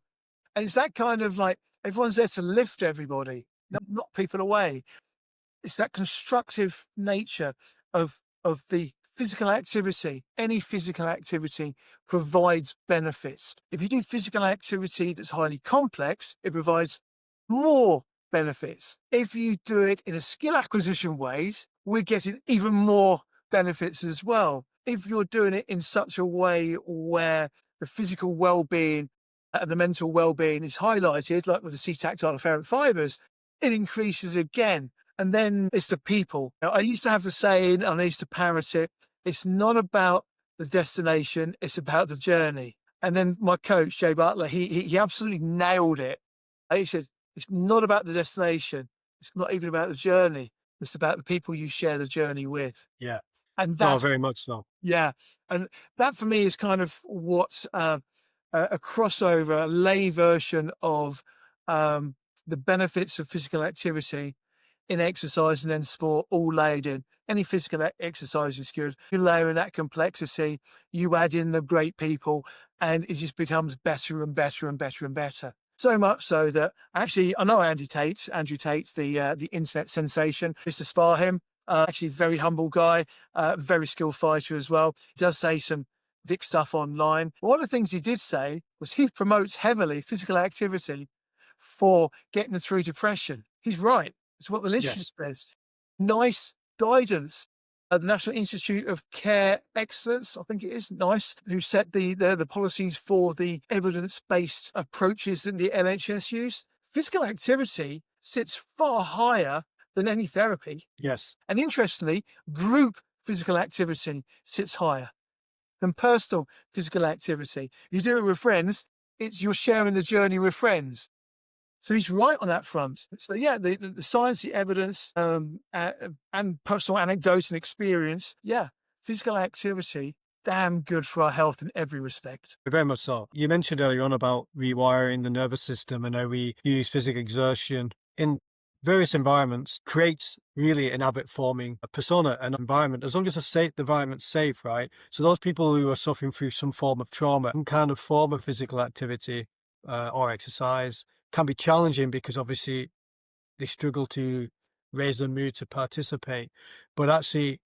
And it's that kind of like, everyone's there to lift everybody, not knock people away. It's that constructive nature of the physical activity. Any physical activity provides benefits. If you do physical activity that's highly complex, it provides more benefits. If you do it in a skill acquisition ways, we're getting even more benefits as well. If you're doing it in such a way where the physical well-being and the mental well-being is highlighted, like with the C-tactile afferent fibers, it increases again. And then it's the people. Now, I used to have the saying, and I used to parrot it, it's not about the destination, it's about the journey. And then my coach, Jay Butler, he absolutely nailed it. He said, it's not about the destination. It's not even about the journey. It's about the people you share the journey with. Yeah. And No, that's, very much so. yeah. And that for me is kind of what a crossover, a lay version of the benefits of physical activity in exercise and then sport, all laid in. Any physical exercise is good. You layer in that complexity, you add in the great people, and it just becomes better and better and better and better. So much so that actually, I know Andrew Tate, the internet sensation. Used to spar him. Actually, very humble guy, very skilled fighter as well. He does say some Vic stuff online. One of the things he did say was he promotes heavily physical activity for getting through depression. He's right. It's what the literature Yes. says. Nice guidance. The National Institute of Care Excellence, I think it is NICE, who set the policies for the evidence-based approaches that the NHS use. Physical activity sits far higher than any therapy. Yes. And interestingly, group physical activity sits higher than personal physical activity. You do it with friends, you're sharing the journey with friends. So he's right on that front. So yeah, the science, the evidence, and personal anecdote and experience, yeah, physical activity, damn good for our health in every respect. Very much so. You mentioned earlier on about rewiring the nervous system and how we use physical exertion in various environments creates really an habit forming a persona and environment, as long as the environment's safe, right? So those people who are suffering through some form of trauma, some kind of form of physical activity or exercise can be challenging because obviously they struggle to raise their mood to participate. But actually,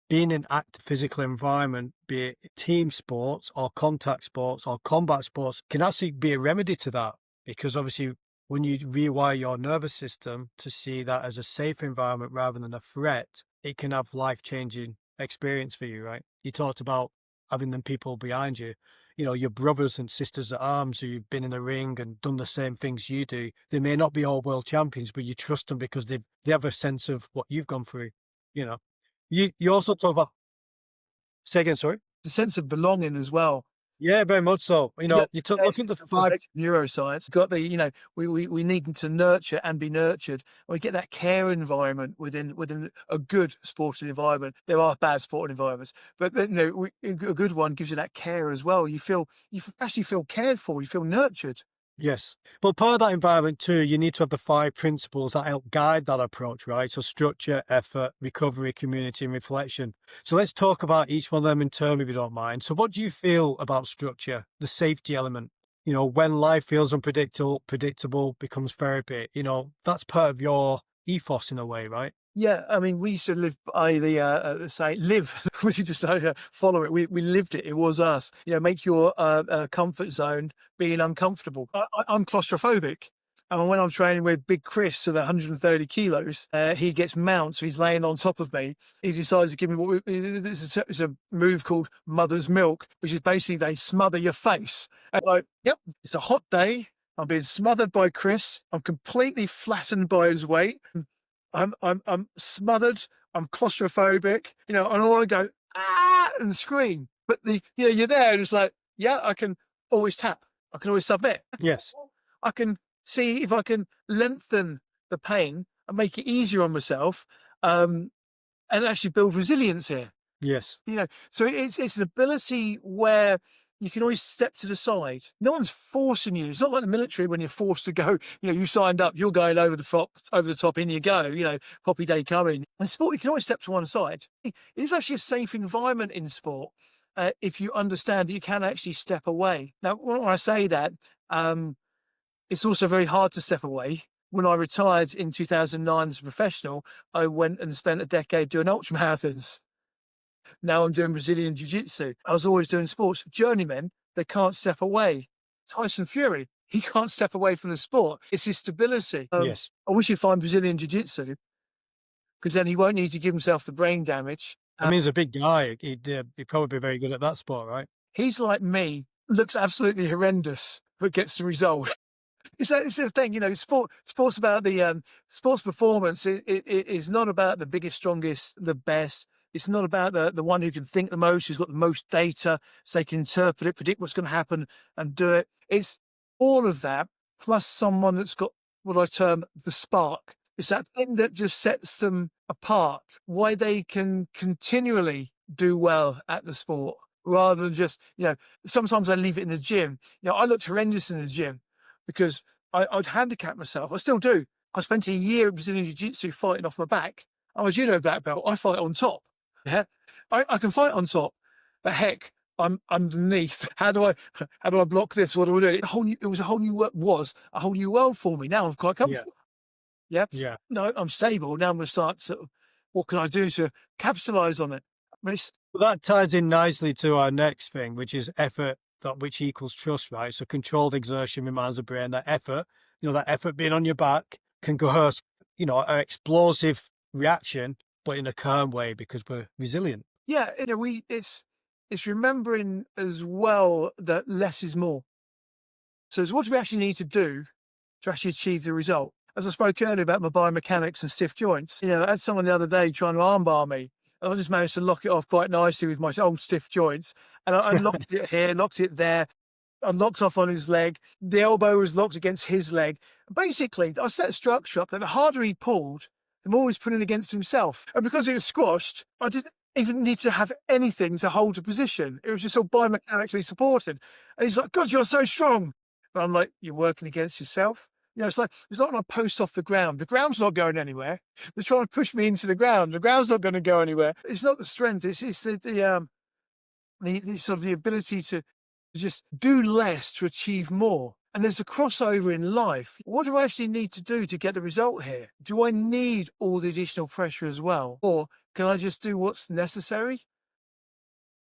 being in active physical environment, be it team sports or contact sports or combat sports, can actually be a remedy to that. Because obviously, when you rewire your nervous system to see that as a safe environment rather than a threat, it can have life-changing experience for you, right? You talked about having them people behind you, your brothers and sisters at arms who've been in the ring and done the same things you do. They may not be all world champions, but you trust them because they have a sense of what you've gone through, you know. You also talk about say again, sorry? The sense of belonging as well. Yeah, very much so. Yeah, You took look at the 5 neuroscience got we need to nurture and be nurtured. We get that care environment within a good sporting environment. There are bad sporting environments, but then a good one gives you that care as well. You actually feel cared for. You feel nurtured. Yes. But part of that environment too, you need to have the 5 principles that help guide that approach, right? So structure, effort, recovery, community, and reflection. So let's talk about each one of them in turn, if you don't mind. So what do you feel about structure, the safety element? When life feels predictable becomes therapy. That's part of your ethos in a way, right? Yeah, I mean, we used to live by the live. We just follow it. We lived it. It was us. Make your comfort zone being uncomfortable. I'm claustrophobic, and when I'm training with Big Chris at 130 kilos, he gets mounts. So he's laying on top of me. He decides to give me this is a move called mother's milk, which is basically they smother your face. And yep, it's a hot day. I'm being smothered by Chris. I'm completely flattened by his weight. I'm smothered. I'm claustrophobic, and I want to go and scream. But you're there, and it's like, yeah, I can always tap. I can always submit. Yes. I can see if I can lengthen the pain and make it easier on myself, and actually build resilience here. Yes. So it's an ability where you can always step to the side. No one's forcing you. It's not like the military when you're forced to go. You signed up. You're going over the top. In you go. Poppy day coming. In sport, you can always step to one side. It is actually a safe environment in sport if you understand that you can actually step away. Now, when I say that, it's also very hard to step away. When I retired in 2009 as a professional, I went and spent a decade doing ultramarathons. Now I'm doing Brazilian Jiu-Jitsu. I was always doing sports. Journeymen, they can't step away. Tyson Fury, he can't step away from the sport. It's his stability. Yes. I wish he'd find Brazilian Jiu-Jitsu because then he won't need to give himself the brain damage. I mean, he's a big guy. He'd probably be very good at that sport, right? He's like me, looks absolutely horrendous, but gets the result. It's the thing, sports about the sports performance. It is not about the biggest, strongest, the best. It's not about the one who can think the most, who's got the most data, so they can interpret it, predict what's going to happen, and do it. It's all of that plus someone that's got what I term the spark. It's that thing that just sets them apart. Why they can continually do well at the sport rather than just Sometimes I leave it in the gym. I looked horrendous in the gym because I'd handicap myself. I still do. I spent a year in Brazilian Jiu-Jitsu fighting off my back. I'm a judo black belt. I fight on top. Yeah, I can fight on top, but heck, I'm underneath. How do I block this? What do I do? It was a whole new world for me. Now I'm quite comfortable. Yeah. Yeah. No, I'm stable. Now I'm going to start what can I do to capitalize on it? Well, that ties in nicely to our next thing, which is effort, which equals trust, right? So controlled exertion reminds the brain that effort, that effort being on your back can coerce, an explosive reaction, but in a calm way because we're resilient. Yeah, it's remembering as well that less is more. So what do we actually need to do to actually achieve the result? As I spoke earlier about my biomechanics and stiff joints, I had someone the other day trying to armbar me, and I just managed to lock it off quite nicely with my old stiff joints. And I locked it here, locked it there. I locked off on his leg. The elbow was locked against his leg. Basically, I set a structure up that the harder he pulled, the more he's putting against himself. And because he was squashed, I didn't even need to have anything to hold a position. It was just all biomechanically supported. And he's like, God, you're so strong. And I'm like, you're working against yourself? It's like when I post off the ground. The ground's not going anywhere. They're trying to push me into the ground. The ground's not going to go anywhere. It's not the strength. It's the sort of the ability to just do less to achieve more. And there's a crossover in life. What do I actually need to do to get the result here? Do I need all the additional pressure as well? Or can I just do what's necessary?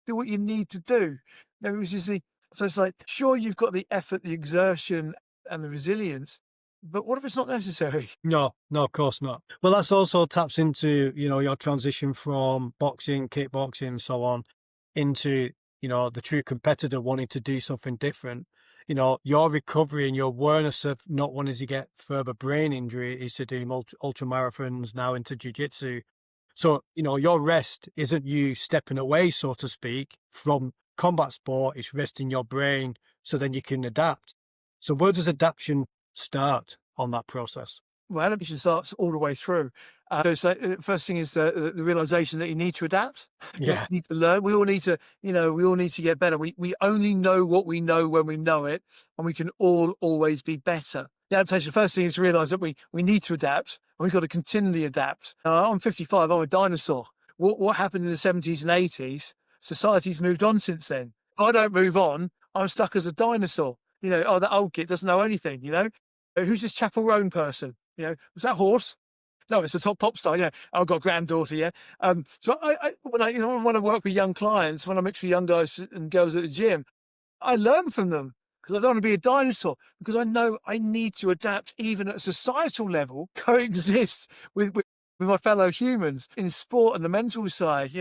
Do what you need to do. So it's like, sure, you've got the effort, the exertion, and the resilience, but what if it's not necessary? No, of course not. Well, that's also taps into, your transition from boxing, kickboxing, and so on, into, the true competitor wanting to do something different. Your recovery and your awareness of not wanting to get further brain injury is to do ultra marathons, now into jiu-jitsu. So, your rest isn't you stepping away, so to speak, from combat sport. It's resting your brain so then you can adapt. So where does adaptation start on that process? Well, adaptation starts all the way through. So the first thing is the realization that you need to adapt. Yeah. You need to learn. We all need to, we all need to get better. We only know what we know when we know it, and we can all always be better. The adaptation, the first thing is to realize that we need to adapt, and we've got to continually adapt. I'm 55. I'm a dinosaur. What happened in the 70s and 80s? Society's moved on since then. If I don't move on, I'm stuck as a dinosaur. That old kid doesn't know anything, Who's this Chapel Roan person? Was that horse? No, it's a top pop star. Yeah, I've got a granddaughter. Yeah. So when I work with young clients, when I mix with young guys and girls at the gym, I learn from them because I don't want to be a dinosaur, because I know I need to adapt even at a societal level, coexist with my fellow humans in sport and the mental side.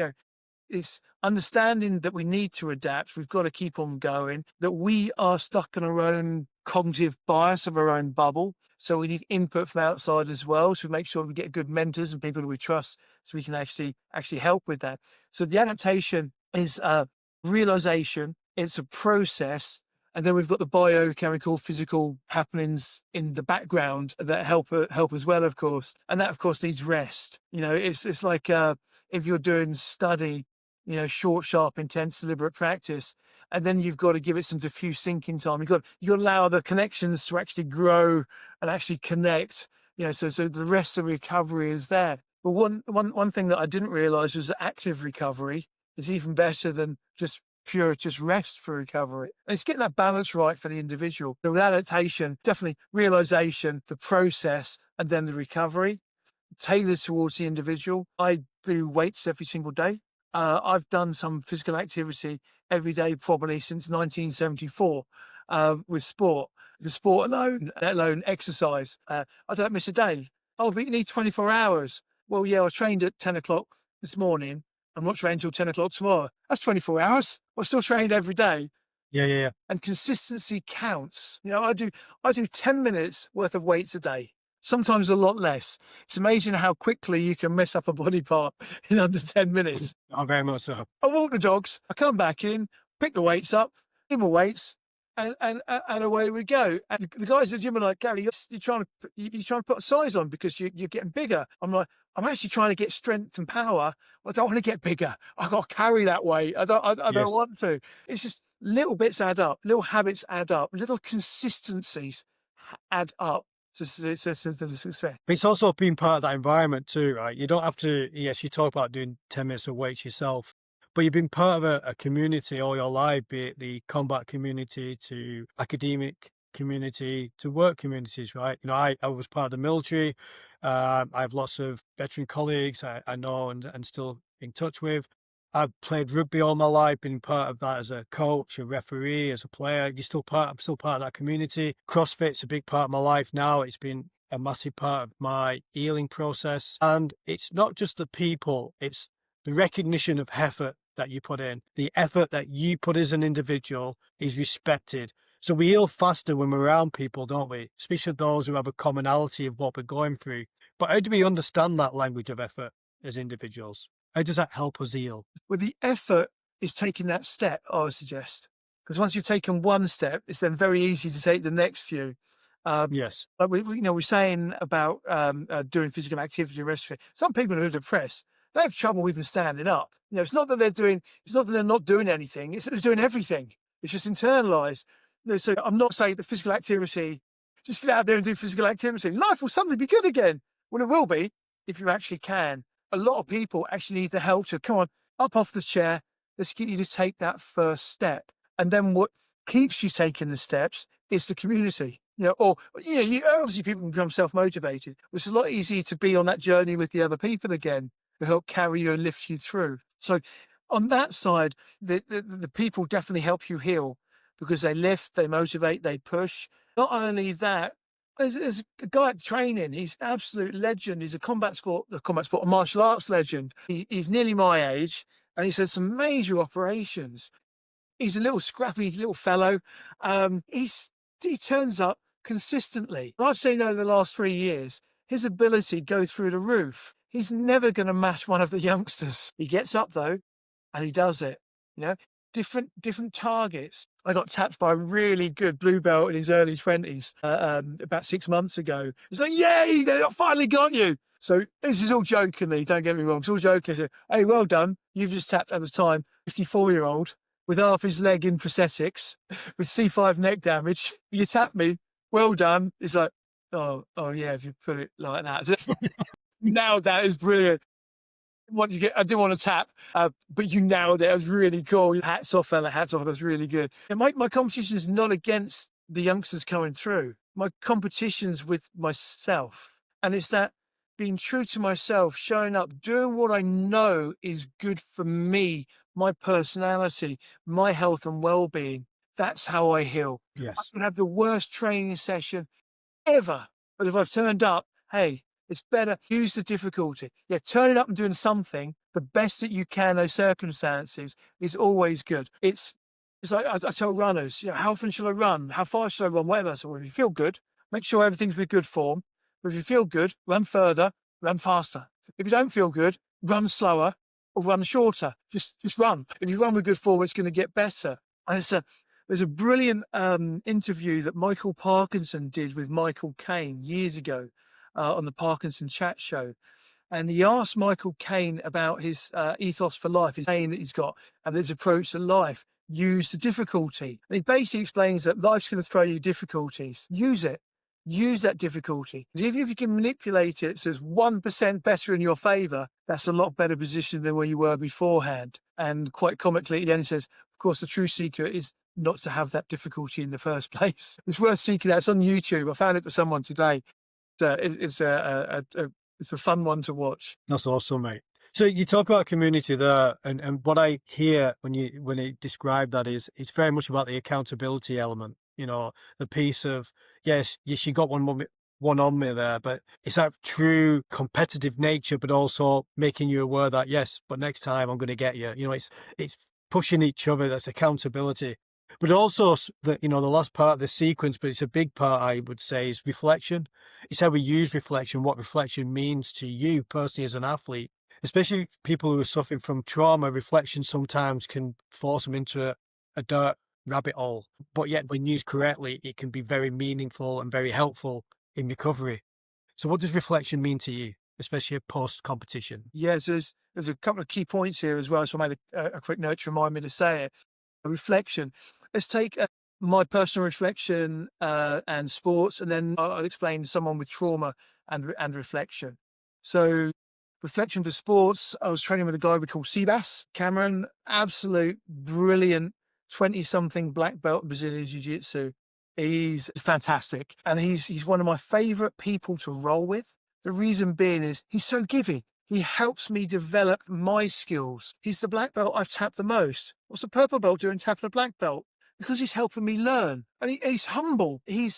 It's understanding that we need to adapt. We've got to keep on going, that we are stuck in our own cognitive bias of our own bubble. So we need input from outside as well. So we make sure we get good mentors and people that we trust so we can actually help with that. So the adaptation is a realization. It's a process. And then we've got the biochemical, physical happenings in the background that help as well, of course. And that, of course, needs rest. It's like if you're doing study, short, sharp, intense, deliberate practice, and then you've got to give it some diffuse thinking time. You got to allow the connections to actually grow and actually connect. So the rest of the recovery is there. But one thing that I didn't realize was that active recovery is even better than just rest for recovery. And it's getting that balance right for the individual. So with adaptation, definitely realization, the process, and then the recovery, tailored towards the individual. I do weights every single day. I've done some physical activity every day probably since 1974 with sport. The sport alone, let alone exercise. I don't miss a day. Oh, but you need 24 hours. Well, yeah, I trained at 10 o'clock this morning. I'm not trained until 10 o'clock tomorrow. That's 24 hours. I'm still trained every day. Yeah. And consistency counts. I do 10 minutes worth of weights a day, sometimes a lot less. It's amazing how quickly you can mess up a body part in under 10 minutes. Oh, very much so. I walk the dogs, I come back in, pick the weights up, give my weights, and away we go. And the guys at the gym are like, Gary, you're trying to put a size on because you're getting bigger. I'm like, I'm actually trying to get strength and power. I don't want to get bigger. I got to carry that weight. I don't Yes. want to. It's just little bits add up, little habits add up, little consistencies add up to the success. It's also being part of that environment too, right? You don't have to, yes, you talk about doing 10 minutes of weights yourself, but you've been part of a community all your life, be it the combat community to academic community to work communities, right? I was part of the military. I have lots of veteran colleagues I know and still in touch with. I've played rugby all my life, been part of that as a coach, a referee, as a player. I'm still part of that community. CrossFit's a big part of my life now. It's been a massive part of my healing process. And it's not just the people, it's the recognition of effort that you put in. The effort that you put as an individual is respected. So we heal faster when we're around people, don't we? Especially those who have a commonality of what we're going through. But how do we understand that language of effort as individuals? How does that help us heal? Well, the effort is taking that step, I would suggest. Because once you've taken one step, it's then very easy to take the next few. Yes. But we're saying about doing physical activity, rest. Some people who are depressed, they have trouble even standing up. It's not that they're not doing anything. It's that they're doing everything. It's just internalized. So I'm not saying that physical activity, just get out there and do physical activity. Life will suddenly be good again. Well, it will be if you actually can. A lot of people actually need the help to come on, up off the chair. Let's get you to take that first step. And then what keeps you taking the steps is the community. Obviously people can become self-motivated. It's a lot easier to be on that journey with the other people again who help carry you and lift you through. So on that side, the people definitely help you heal because they lift, they motivate, they push. Not only that, there's a guy at training. He's an absolute legend. He's a martial arts legend. He's nearly my age, and he's had some major operations. He's a little scrappy little fellow. He turns up consistently. I've seen over the last 3 years his ability to go through the roof. He's never going to match one of the youngsters. He gets up though, and he does it. Different targets. I got tapped by a really good blue belt in his early 20s about 6 months ago. It's like, yay, I finally got you. So this is all jokingly, don't get me wrong. It's all jokingly. Hey, well done. You've just tapped at the time 54-year-old with half his leg in prosthetics with C5 neck damage. You tapped me. Well done. It's like, oh yeah, if you put it like that. So, now that is brilliant. I didn't want to tap, but you nailed it. It was really cool. Hats off, fella. Hats off. That's really good. And my competition is not against the youngsters coming through. My competition's with myself. And it's that being true to myself, showing up, doing what I know is good for me, my personality, my health and well-being. That's how I heal. Yes. I can have the worst training session ever. But if I've turned up, hey, it's better. Use the difficulty. Yeah, turning up and doing something, the best that you can, those circumstances, is always good. It's like I tell runners, how often should I run? How far should I run? Whatever. So if you feel good, make sure everything's with good form. But if you feel good, run further, run faster. If you don't feel good, run slower or run shorter. Just run. If you run with good form, it's going to get better. And it's the There's a brilliant interview that Michael Parkinson did with Michael Caine years ago on the Parkinson Chat Show. And he asked Michael Caine about his ethos for life, his aim that he's got, and his approach to life. Use the difficulty. And he basically explains that life's going to throw you difficulties. Use it. Use that difficulty. Even if you can manipulate it so it's 1% better in your favor, that's a lot better position than where you were beforehand. And quite comically, he then says, of course, the true secret is not to have that difficulty in the first place. It's worth seeking out. It's on YouTube. I found it for someone today. It's a fun one to watch. That's awesome, mate. So you talk about community there, and what I hear when you describe that is it's very much about the accountability element. You know, the piece of yes, you got one on me there, but it's that true competitive nature, but also making you aware that yes, but next time I'm going to get you. You know, it's pushing each other. That's accountability. But also the last part of the sequence, but it's a big part, I would say, is reflection. It's how we use reflection, what reflection means to you personally as an athlete, especially people who are suffering from trauma. Reflection sometimes can force them into a dark rabbit hole, but yet when used correctly, it can be very meaningful and very helpful in recovery. So what does reflection mean to you, especially post-competition? Yes, there's a couple of key points here as well, so I made a quick note to remind me to say it. Reflection. Let's take my personal reflection and sports, and then I'll explain someone with trauma and reflection. So reflection for sports, I was training with a guy we call Seabass Cameron, absolute brilliant 20-something black belt in Brazilian Jiu-Jitsu. He's fantastic, and he's one of my favorite people to roll with. The reason being is he's so giving. He helps me develop my skills. He's the black belt I've tapped the most. What's the purple belt doing tapping a black belt? Because he's helping me learn. And he's humble. He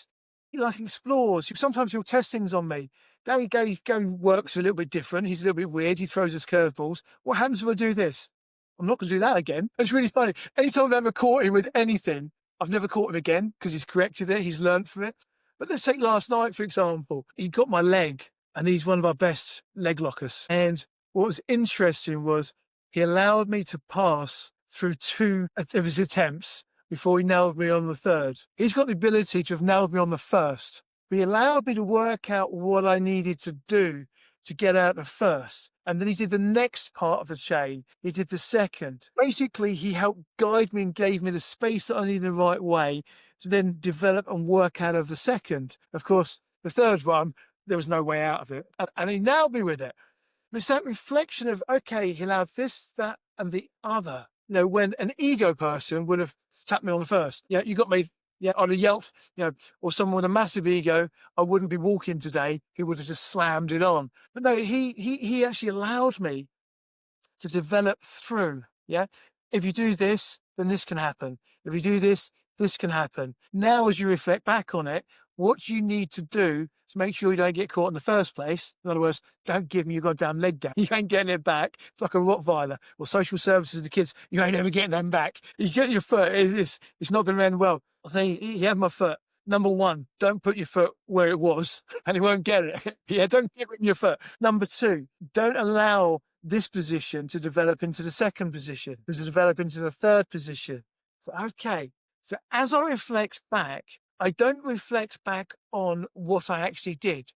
explores. Sometimes he'll test things on me. Gary works a little bit different. He's a little bit weird. He throws us curveballs. What happens if I do this? I'm not going to do that again. It's really funny. Anytime I've ever caught him with anything, I've never caught him again because he's corrected it. He's learned from it. But let's take last night, for example. He got my leg. And he's one of our best leg lockers. And what was interesting was he allowed me to pass through 2 of his attempts before he nailed me on the third. He's got the ability to have nailed me on the first. But he allowed me to work out what I needed to do to get out the first. And then he did the next part of the chain. He did the second. Basically, he helped guide me and gave me the space that I needed the right way to then develop and work out of the second. Of course, the third one, there was no way out of it. And he nailed me with it. It's that reflection of, okay, he allowed this, that, and the other. You know, when an ego person would have tapped me on the first. Yeah, you got me. Yeah, I'd have yelped, or someone with a massive ego, I wouldn't be walking today. He would have just slammed it on. But no, he actually allowed me to develop through. Yeah. If you do this, then this can happen. If you do this, this can happen. Now, as you reflect back on it, what do you need to do to make sure you don't get caught in the first place? In other words, don't give me your goddamn leg down. You ain't getting it back. It's like a Rottweiler or social services to kids. You ain't ever getting them back. You get your foot. It's not going to end well. I think he had my foot. Number one, don't put your foot where it was and he won't get it. Yeah, don't get rid of your foot. Number two, don't allow this position to develop into the second position, to develop into the third position. Okay. So as I reflect back, I don't reflect back on what I actually did.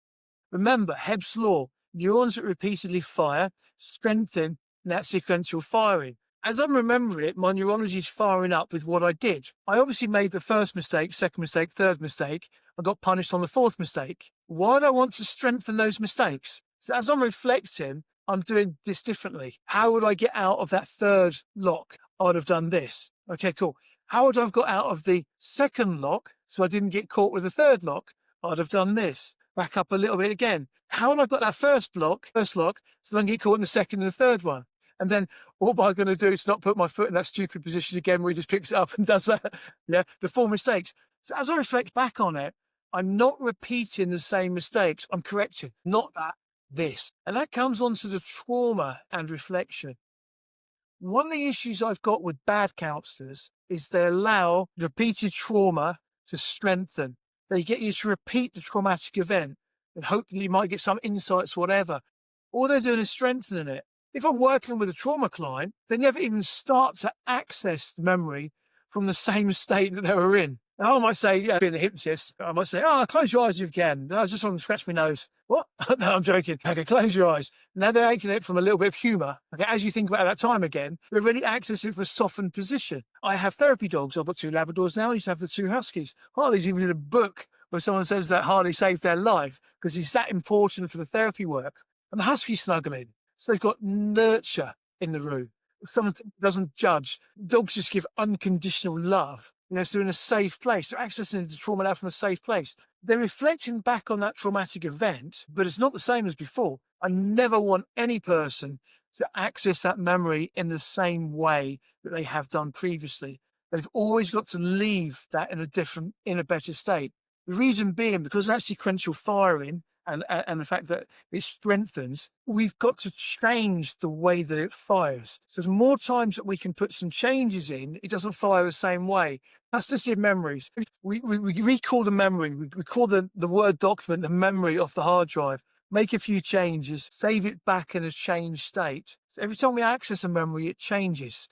Remember, Hebb's law, neurons that repeatedly fire strengthen that sequential firing. As I'm remembering it, my neurology is firing up with what I did. I obviously made the first mistake, second mistake, third mistake. I got punished on the fourth mistake. Why do I want to strengthen those mistakes? So as I'm reflecting, I'm doing this differently. How would I get out of that third lock? I'd have done this. Okay, cool. How would I have got out of the second lock so I didn't get caught with the third lock? I'd have done this. Back up a little bit again. How would I got that first lock, so I don't get caught in the second and the third one? And then what am I going to do to not put my foot in that stupid position again where he just picks it up and does that? Yeah, the 4 mistakes. So as I reflect back on it, I'm not repeating the same mistakes. I'm correcting, not that, this. And that comes on to the trauma and reflection. One of the issues I've got with bad counsellors is they allow repeated trauma to strengthen. They get you to repeat the traumatic event and hope that you might get some insights, whatever. All they're doing is strengthening it. If I'm working with a trauma client, they never even start to access the memory from the same state that they were in. Now, I might say, yeah, being a hypnotist, I might say, oh, close your eyes if you can. No, I just want to scratch my nose. What? No, I'm joking. Okay, close your eyes. Now they're making it from a little bit of humour. Okay, as you think about that time again, they're really accessing it for a softened position. I have therapy dogs. I've got 2 Labradors now. I used to have the 2 Huskies. Harley's even in a book where someone says that Harley saved their life because it's that important for the therapy work. And the Husky's snuggling. So they've got nurture in the room. Someone doesn't judge. Dogs just give unconditional love. You know, so they're in a safe place. They're accessing the trauma now from a safe place. They're reflecting back on that traumatic event, but it's not the same as before. I never want any person to access that memory in the same way that they have done previously. They've always got to leave that in a better state. The reason being, because of that sequential firing and the fact that it strengthens, we've got to change the way that it fires. So the more times that we can put some changes in, it doesn't fire the same way. That's just in memories. We recall the memory. We call the Word document the memory of the hard drive. Make a few changes, save it back in a changed state. So every time we access a memory, it changes.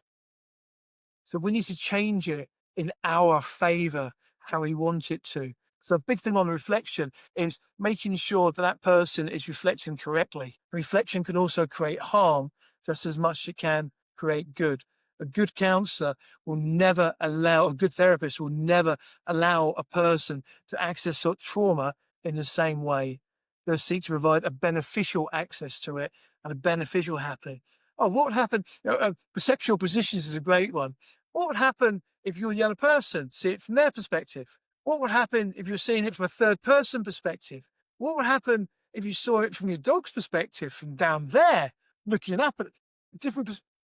So we need to change it in our favour, how we want it to. So a big thing on reflection is making sure that that person is reflecting correctly. Reflection can also create harm just as much as it can create good. A good counsellor will never allow, a good therapist will never allow a person to access sort of trauma in the same way. They'll seek to provide a beneficial access to it and a beneficial happening. Oh, what would happen? Perceptual positions is a great one. What would happen if you were the other person? See it from their perspective. What would happen if you're seeing it from a third person perspective? What would happen if you saw it from your dog's perspective, from down there, looking up at it?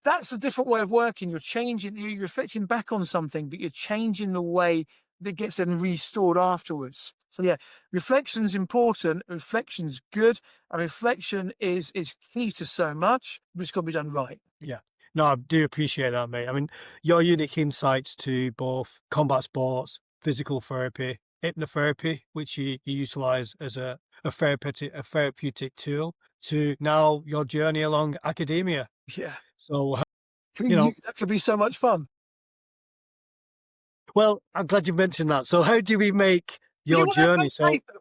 That's a different way of working. You're changing, you're reflecting back on something, but you're changing the way that gets then restored afterwards. So yeah, reflection's important, reflection's good, and reflection is key to so much, but it's got to be done right. Yeah. No, I do appreciate that, mate. I mean, your unique insights to both combat sports, physical therapy, hypnotherapy, which you utilize as a therapeutic tool, to now your journey along academia. Yeah. So, You know, that could be so much fun. Well, I'm glad you mentioned that. So how do we make your journey?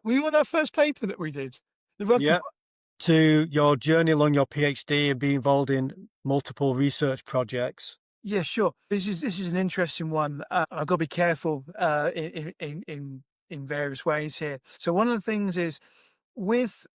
We were that first paper that we did. The rugby. Yeah. To your journey along your PhD and be involved in multiple research projects. Yeah, sure. This is an interesting one. I've got to be careful in various ways here. So one of the things is with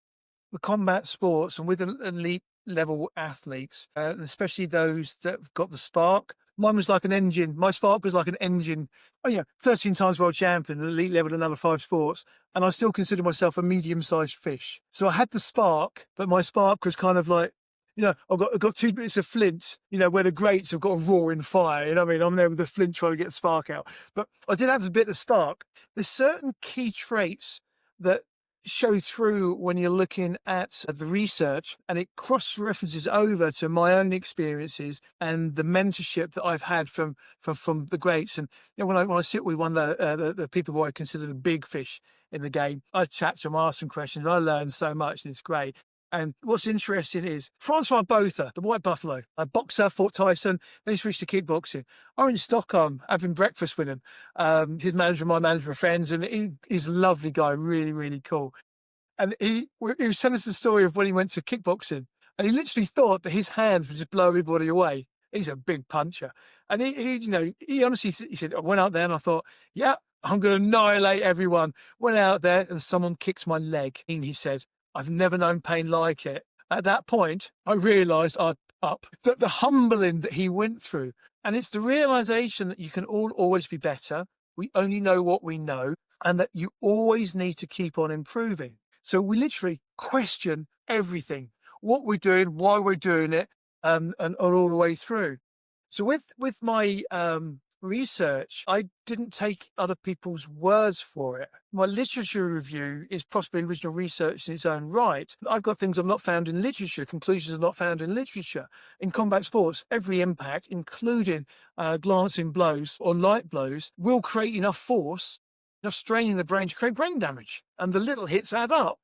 the combat sports and with elite level athletes, and especially those that have got the spark. Mine was like an engine. My spark was like an engine. Oh yeah, 13 times world champion, elite level in another 5 sports, and I still consider myself a medium-sized fish. So I had the spark, but my spark was kind of like, you know, I've got 2 bits of flint, you know, where the greats have got a roaring fire. You know what I mean? I'm there with the flint trying to get the spark out. But I did have a bit of spark. There's certain key traits that show through when you're looking at the research, and it cross-references over to my own experiences and the mentorship that I've had from the greats. And you know, when I sit with one of the people who I consider the big fish in the game, I chat to them, ask them questions, I learn so much, and it's great. And what's interesting is Francois Botha, the white buffalo, a boxer, fought Tyson, then he switched to kickboxing. I was in Stockholm having breakfast with him. His manager and my manager are friends, and he's a lovely guy, really, really cool. And he was telling us the story of when he went to kickboxing, and he literally thought that his hands would just blow everybody away. He's a big puncher. And he honestly, he said, I went out there and I thought, yeah, I'm going to annihilate everyone. Went out there and someone kicked my leg. And he said, I've never known pain like it. At that point, I realised I'd up. That the humbling that he went through. And it's the realisation that you can always be better. We only know what we know, and that you always need to keep on improving. So we literally question everything, what we're doing, why we're doing it, and all the way through. So with my research, I didn't take other people's words for it. My literature review is possibly original research in its own right. I've got things I've not found in literature, conclusions I've not found in literature. In combat sports, every impact, including glancing blows or light blows, will create enough force, enough strain in the brain to create brain damage. And the little hits add up.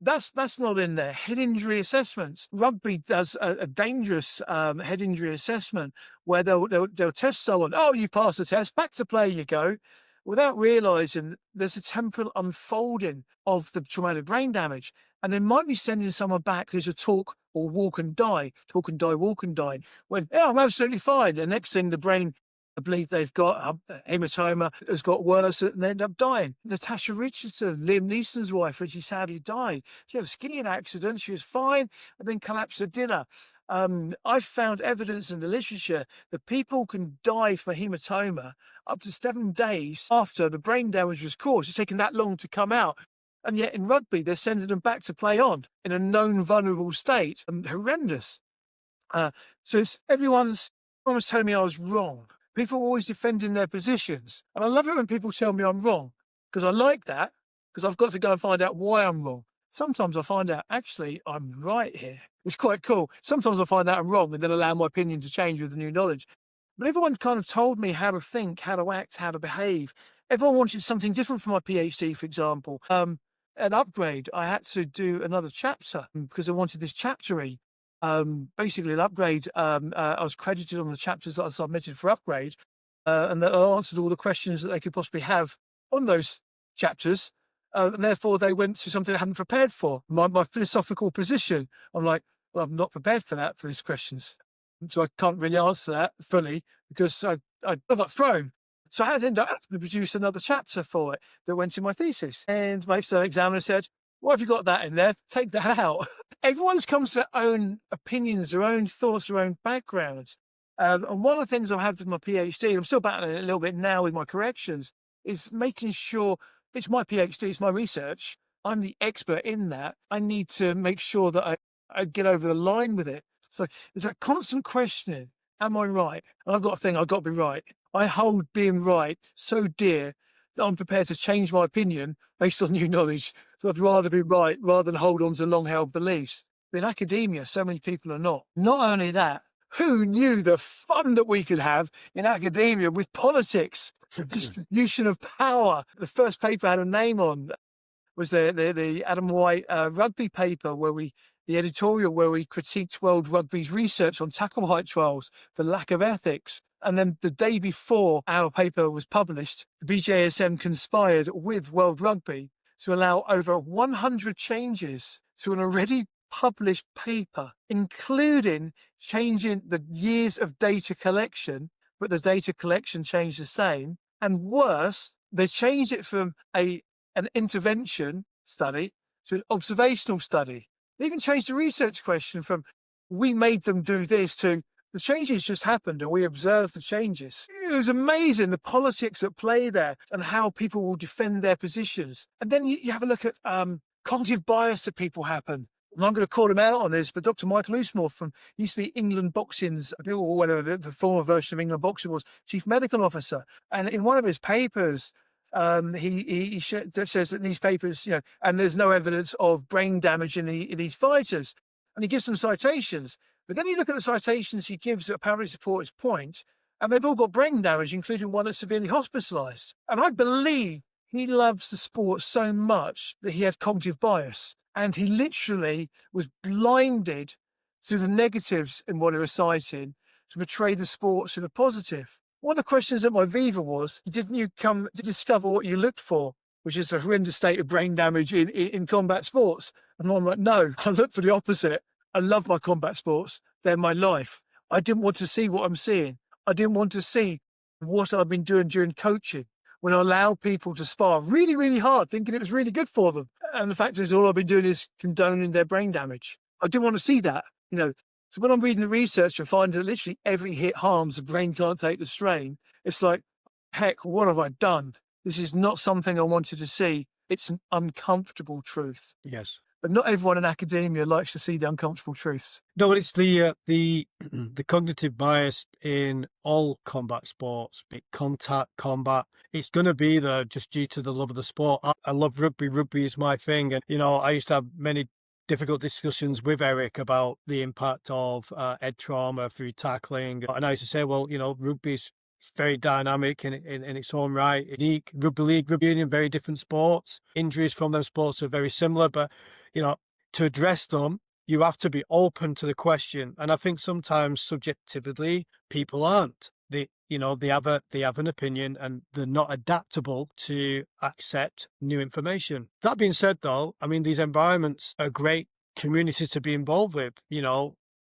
That's not in there. Head injury assessments. Rugby does a dangerous head injury assessment where they'll test someone. Oh, you passed the test. Back to play you go, without realising there's a temporal unfolding of the traumatic brain damage, and they might be sending someone back who's a talk or walk and die, talk and die, walk and die. When I'm absolutely fine. The next thing, the brain, I believe they've got a hematoma, has got worse, and they end up dying. Natasha Richardson, Liam Neeson's wife, when she sadly died, she had a skiing accident. She was fine, and then collapsed at dinner. I've found evidence in the literature that people can die from a hematoma up to 7 days after the brain damage was caused. It's taken that long to come out. And yet in rugby, they're sending them back to play on in a known vulnerable state. Horrendous. So everyone's telling me I was wrong. People are always defending their positions. And I love it when people tell me I'm wrong, because I like that, because I've got to go and find out why I'm wrong. Sometimes I find out, actually, I'm right here. It's quite cool. Sometimes I find out I'm wrong and then allow my opinion to change with the new knowledge. But everyone kind of told me how to think, how to act, how to behave. Everyone wanted something different for my PhD, for example. An upgrade, I had to do another chapter because I wanted this chaptery. Basically an upgrade. I was credited on the chapters that I submitted for upgrade, and that I answered all the questions that they could possibly have on those chapters. And therefore they went to something I hadn't prepared for. My philosophical position. I'm like, well, I'm not prepared for that, for these questions. So I can't really answer that fully because I got thrown. So I had to end up having to produce another chapter for it that went in my thesis. And my external examiner said, "Why have you got that in there? Take that out." Everyone's comes to their own opinions, their own thoughts, their own backgrounds. And one of the things I've had with my PhD, and I'm still battling it a little bit now with my corrections, is making sure it's my PhD, it's my research. I'm the expert in that. I need to make sure that I get over the line with it. So there's that constant questioning. Am I right? And I've got a thing, I've got to be right. I hold being right so dear that I'm prepared to change my opinion based on new knowledge. So I'd rather be right rather than hold on to long-held beliefs. But in academia, so many people are not. Not only that, who knew the fun that we could have in academia with politics, distribution of power? The first paper I had a name on was the Adam White rugby paper, the editorial where we critiqued World Rugby's research on tackle height trials for lack of ethics. And then the day before our paper was published, the BJSM conspired with World Rugby to allow over 100 changes to an already published paper, including changing the years of data collection, but the data collection changed the same. And worse, they changed it from an intervention study to an observational study. They even changed the research question from "we made them do this" to "the changes just happened and we observed the changes." It was amazing, the politics at play there and how people will defend their positions. And then you have a look at cognitive bias that people happen. And I'm going to call him out on this, but Dr. Michael Usmore from used to be England Boxing's, or whatever the former version of England Boxing was, chief medical officer. And in one of his papers, he says that in these papers, and there's no evidence of brain damage in these fighters. And he gives some citations. But then you look at the citations he gives that apparently support his point, and they've all got brain damage, including one that's severely hospitalised. And I believe he loves the sport so much that he had cognitive bias. And he literally was blinded to the negatives in what he was citing to portray the sports in a positive. One of the questions at my Viva was, didn't you come to discover what you looked for, which is a horrendous state of brain damage in combat sports? And I'm like, no, I looked for the opposite. I love my combat sports. They're my life. I didn't want to see what I'm seeing. I didn't want to see what I've been doing during coaching when I allowed people to spar really, really hard, thinking it was really good for them. And the fact is, all I've been doing is condoning their brain damage. I didn't want to see that, So when I'm reading the research and finding that literally every hit harms, the brain can't take the strain, it's like, heck, what have I done? This is not something I wanted to see. It's an uncomfortable truth. Yes. But not everyone in academia likes to see the uncomfortable truths. No, but it's the cognitive bias in all combat sports, be it contact, combat. It's going to be there just due to the love of the sport. I love rugby. Rugby is my thing. And, I used to have many difficult discussions with Eric about the impact of head trauma through tackling. And I used to say, well, rugby's very dynamic in its own right. Unique. Rugby league, rugby union, very different sports. Injuries from them sports are very similar, but you know, to address them, you have to be open to the question. And I think sometimes subjectively, people aren't. They have an opinion and they're not adaptable to accept new information. That being said, though, I mean, these environments are great communities to be involved with.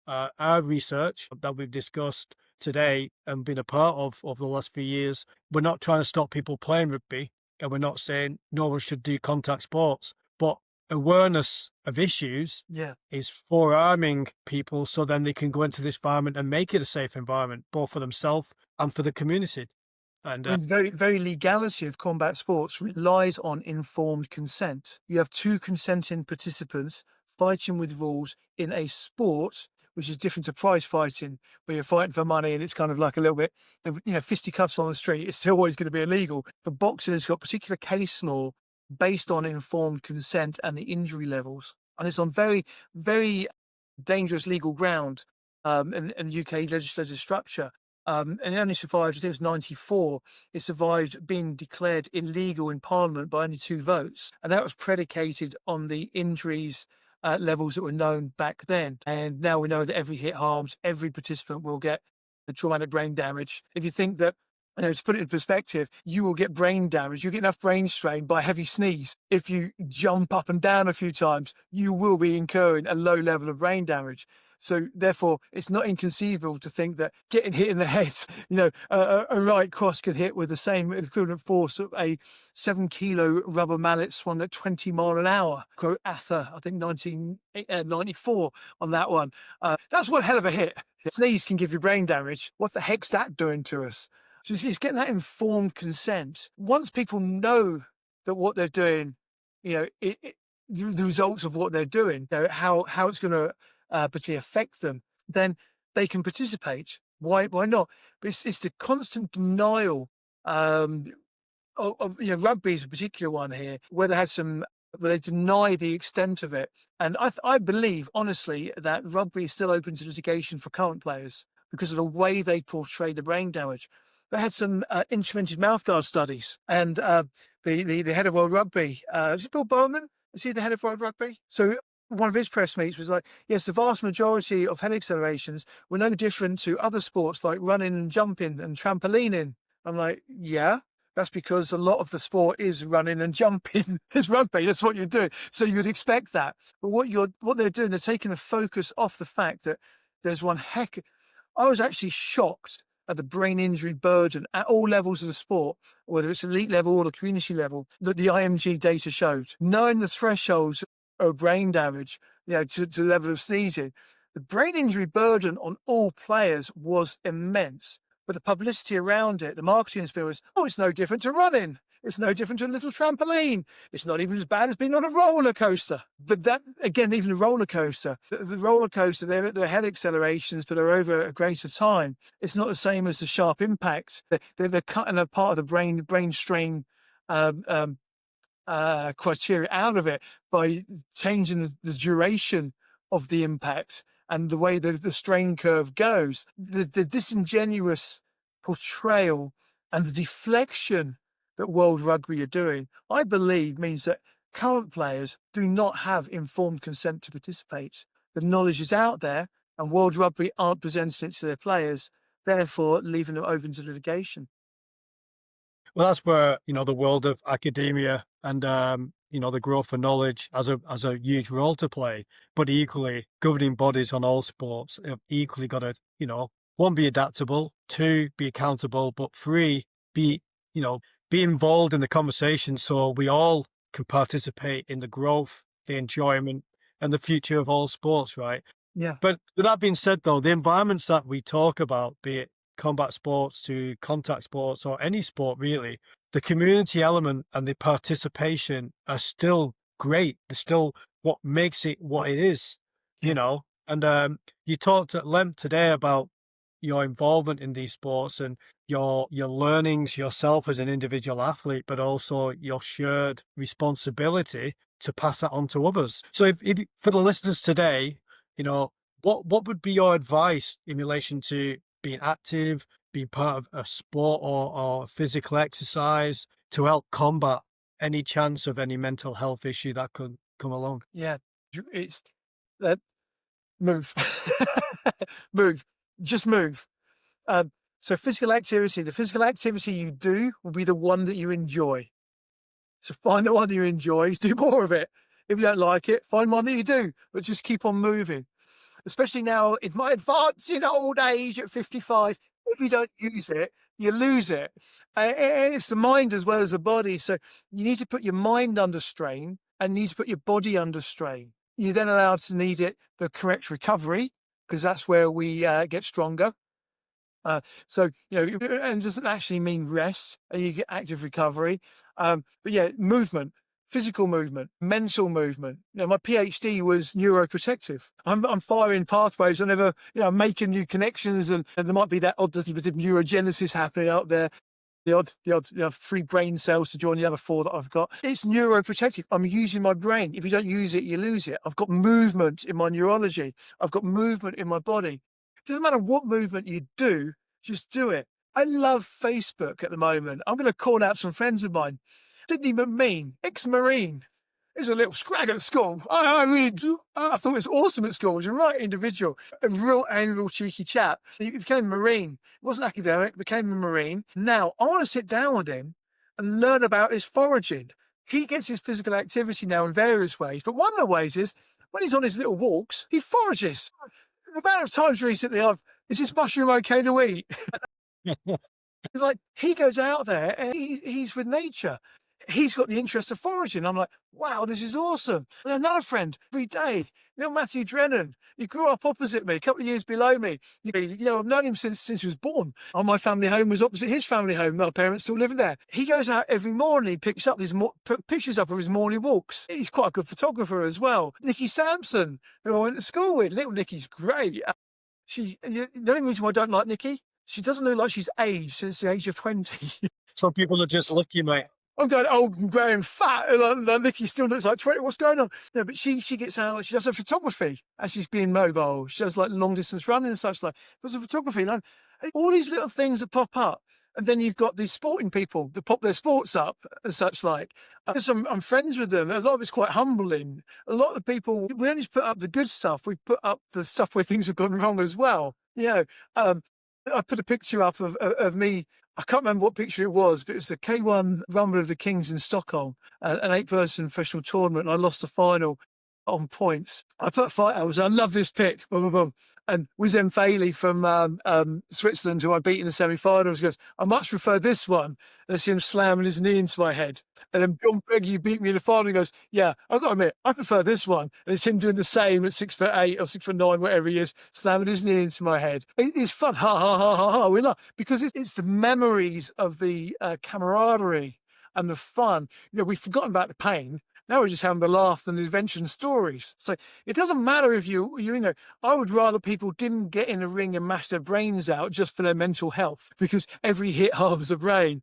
Our research that we've discussed today and been a part of over the last few years, we're not trying to stop people playing rugby, and we're not saying no one should do contact sports, but awareness of issues Yeah. is forearming people so then they can go into this environment and make it a safe environment, both for themselves and for the community. And I mean, very legality of combat sports relies on informed consent. You have two consenting participants fighting with rules in a sport, which is different to prize fighting, where you're fighting for money and it's kind of like a little bit, fisticuffs on the street. It's still always going to be illegal. For boxing, it's got particular case law based on informed consent and the injury levels, and it's on very dangerous legal ground, and UK legislative structure. And it only survived, I think it was 94, it survived being declared illegal in Parliament by only 2 votes. And that was predicated on the injuries levels that were known back then. And now we know that every hit harms, every participant will get the traumatic brain damage. If you think that, to put it in perspective, you will get brain damage. You get enough brain strain by heavy sneeze. If you jump up and down a few times, you will be incurring a low level of brain damage. So therefore, it's not inconceivable to think that getting hit in the head, a right cross can hit with the same equivalent force of a 7-kilo rubber mallet swung at 20 mile an hour. Quote Ather, I think 1994 on that one. That's one hell of a hit. Sneeze can give you brain damage. What the heck's that doing to us? So it's getting that informed consent. Once people know that what they're doing, the results of what they're doing, how it's going to particularly affect them, then they can participate. Why not? But it's the constant denial rugby is a particular one here, where they deny the extent of it. And I believe, honestly, that rugby is still open to litigation for current players because of the way they portray the brain damage. They had some instrumented mouthguard studies, and the head of World Rugby, is it Bill Bowman? Is he the head of World Rugby? So one of his press meets was like, yes, the vast majority of head accelerations were no different to other sports like running and jumping and trampolining. I'm like, yeah, that's because a lot of the sport is running and jumping. It's rugby. That's what you're doing. So you'd expect that. But what they're doing, they're taking the focus off the fact that there's one heck. I was actually shocked at the brain injury burden at all levels of the sport, whether it's elite level or the community level, that the IMG data showed. Knowing the thresholds of brain damage, to the level of sneezing, the brain injury burden on all players was immense. But the publicity around it, the marketing spin was, it's no different to running. It's no different to a little trampoline. It's not even as bad as being on a roller coaster. But that, again, even a roller coaster, the roller coaster, they're head accelerations, but they're over a greater time. It's not the same as the sharp impacts. They're cutting a part of the brain strain criteria out of it by changing the duration of the impact and the way the strain curve goes. The disingenuous portrayal and the deflection that World Rugby are doing, I believe, means that current players do not have informed consent to participate. The knowledge is out there and World Rugby aren't presenting it to their players, therefore leaving them open to litigation. well, that's where, the world of academia and, the growth of knowledge has a huge role to play. But equally, governing bodies on all sports have equally got to, one, be adaptable, two, be accountable, but three, be involved in the conversation so we all can participate in the growth, the enjoyment, and the future of all sports, right? Yeah. But with that being said, though, the environments that we talk about, be it combat sports to contact sports or any sport really, the community element and the participation are still great. They're still what makes it what it is, And you talked at length today about your involvement in these sports and your learnings yourself as an individual athlete, but also your shared responsibility to pass that on to others. So if for the listeners today, what would be your advice in relation to being active, being part of a sport or physical exercise to help combat any chance of any mental health issue that could come along? Yeah. It's that move, move, just move. So physical activity, the physical activity you do will be the one that you enjoy. So find the one you enjoy, do more of it. If you don't like it, find one that you do, but just keep on moving. Especially now in my advancing old age at 55, if you don't use it, you lose it. It's the mind as well as the body. So you need to put your mind under strain and you need to put your body under strain. You're then allowed to need it, the correct recovery, because that's where we get stronger. So, and it doesn't actually mean rest and you get active recovery. But yeah, movement, physical movement, mental movement. My PhD was neuroprotective. I'm firing pathways. I'm never, making new connections, and there might be that odd bit of neurogenesis happening out there. The odd 3 brain cells to join the other 4 that I've got. It's neuroprotective. I'm using my brain. If you don't use it, you lose it. I've got movement in my neurology. I've got movement in my body. It doesn't matter what movement you do, just do it. I love Facebook at the moment. I'm going to call out some friends of mine. Sydney McMean, ex-Marine, is a little scrag at school. I thought it was awesome at school. He was a right individual, a real cheeky chap. He became a Marine. It wasn't academic, became a Marine. Now, I want to sit down with him and learn about his foraging. He gets his physical activity now in various ways, but one of the ways is when he's on his little walks, he forages. The amount of times recently is this mushroom okay to eat? It's like he goes out there and he's with nature. He's got the interest of foraging. I'm like, wow, this is awesome. And another friend every day, little Matthew Drennan. He grew up opposite me, a couple of years below me. I've known him since he was born. My family home was opposite his family home. My parents still living there. He goes out every morning. He picks up pictures up of his morning walks. He's quite a good photographer as well. Nikki Sampson, who I went to school with. Little Nikki's great. The only reason why I don't like Nikki, she doesn't look like she's aged since the age of 20. Some people are just lucky, mate. I'm going old and grey and fat, and Nikki still looks like 20. What's going on? No, but she gets out, she does her photography as she's being mobile. She does like long distance running and such like. Does her photography, and all these little things that pop up. And then you've got these sporting people that pop their sports up and such like. I'm friends with them. A lot of it's quite humbling. A lot of the people, we don't just put up the good stuff, we put up the stuff where things have gone wrong as well. I put a picture up of me. I can't remember what picture it was, but it was the K1 Rumble of the Kings in Stockholm, an 8-person professional tournament. And I lost the final on points. I put fight hours. I love this pic. Boom, boom, boom. And Wissam Faili from Switzerland, who I beat in the semi-finals, goes, I much prefer this one. And I see him slamming his knee into my head. And then John Peggy beat me in the final. He goes, yeah, I've got to admit, I prefer this one. And it's him doing the same at 6'8" or 6'9", whatever he is, slamming his knee into my head. It's fun. Ha, ha, ha, ha, ha. We love, because it's the memories of the camaraderie and the fun. We've forgotten about the pain. Now we're just having the laugh and the adventure and stories. So it doesn't matter if I would rather people didn't get in a ring and mash their brains out just for their mental health, because every hit harms the brain.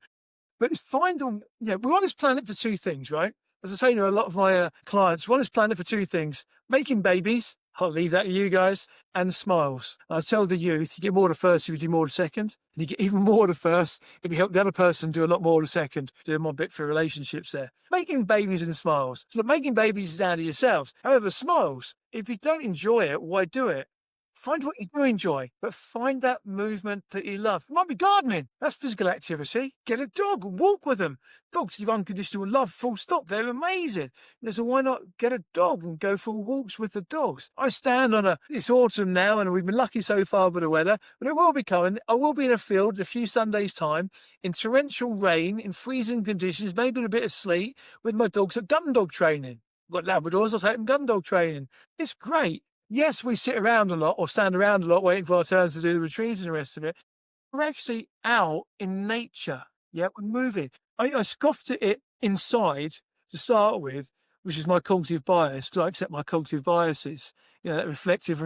But find them, we're on this planet for 2 things, right? As I say to a lot of my clients, we're on this planet for 2 things: making babies, I'll leave that to you guys, and smiles. And I tell the youth, you get more to first if you do more to second, and you get even more to first if you help the other person do a lot more to second. Doing my bit for relationships there. Making babies and smiles. So look, making babies is down to yourselves. However, smiles, if you don't enjoy it, why do it? Find what you do enjoy, but find that movement that you love. It might be gardening. That's physical activity. Get a dog and walk with them. Dogs give unconditional love, full stop. They're amazing. So why not get a dog and go for walks with the dogs? I stand on it's autumn now, and we've been lucky so far with the weather, but it will be coming. I will be in a field in a few Sundays' time, in torrential rain, in freezing conditions, maybe with a bit of sleet, with my dogs at gun dog training. I've got Labradors, I'll take them gun dog training. It's great. Yes, we sit around a lot or stand around a lot waiting for our turns to do the retrieves and the rest of it. We're actually out in nature. Yeah, we're moving. I scoffed at it inside to start with, which is my cognitive bias, because I accept my cognitive biases, that reflective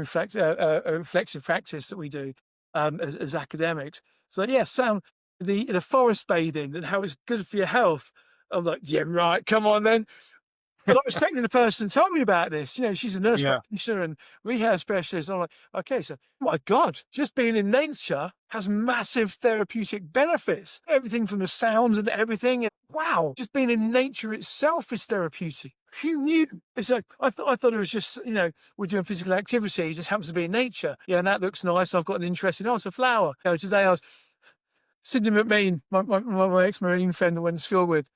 practice that we do as academics. So the forest bathing and how it's good for your health. I'm like, yeah, right, come on then. But I'm expecting the person to tell me about this. She's a nurse Yeah. practitioner and rehab specialist. I'm like, okay, so my God, just being in nature has massive therapeutic benefits. Everything from the sounds and everything. And wow, just being in nature itself is therapeutic. Who knew? It's like I thought it was just we're doing physical activity. It just happens to be in nature. Yeah, and that looks nice. I've got an interest in it's a flower. Today I was Sidney McMean, my ex-Marine friend I went to school with,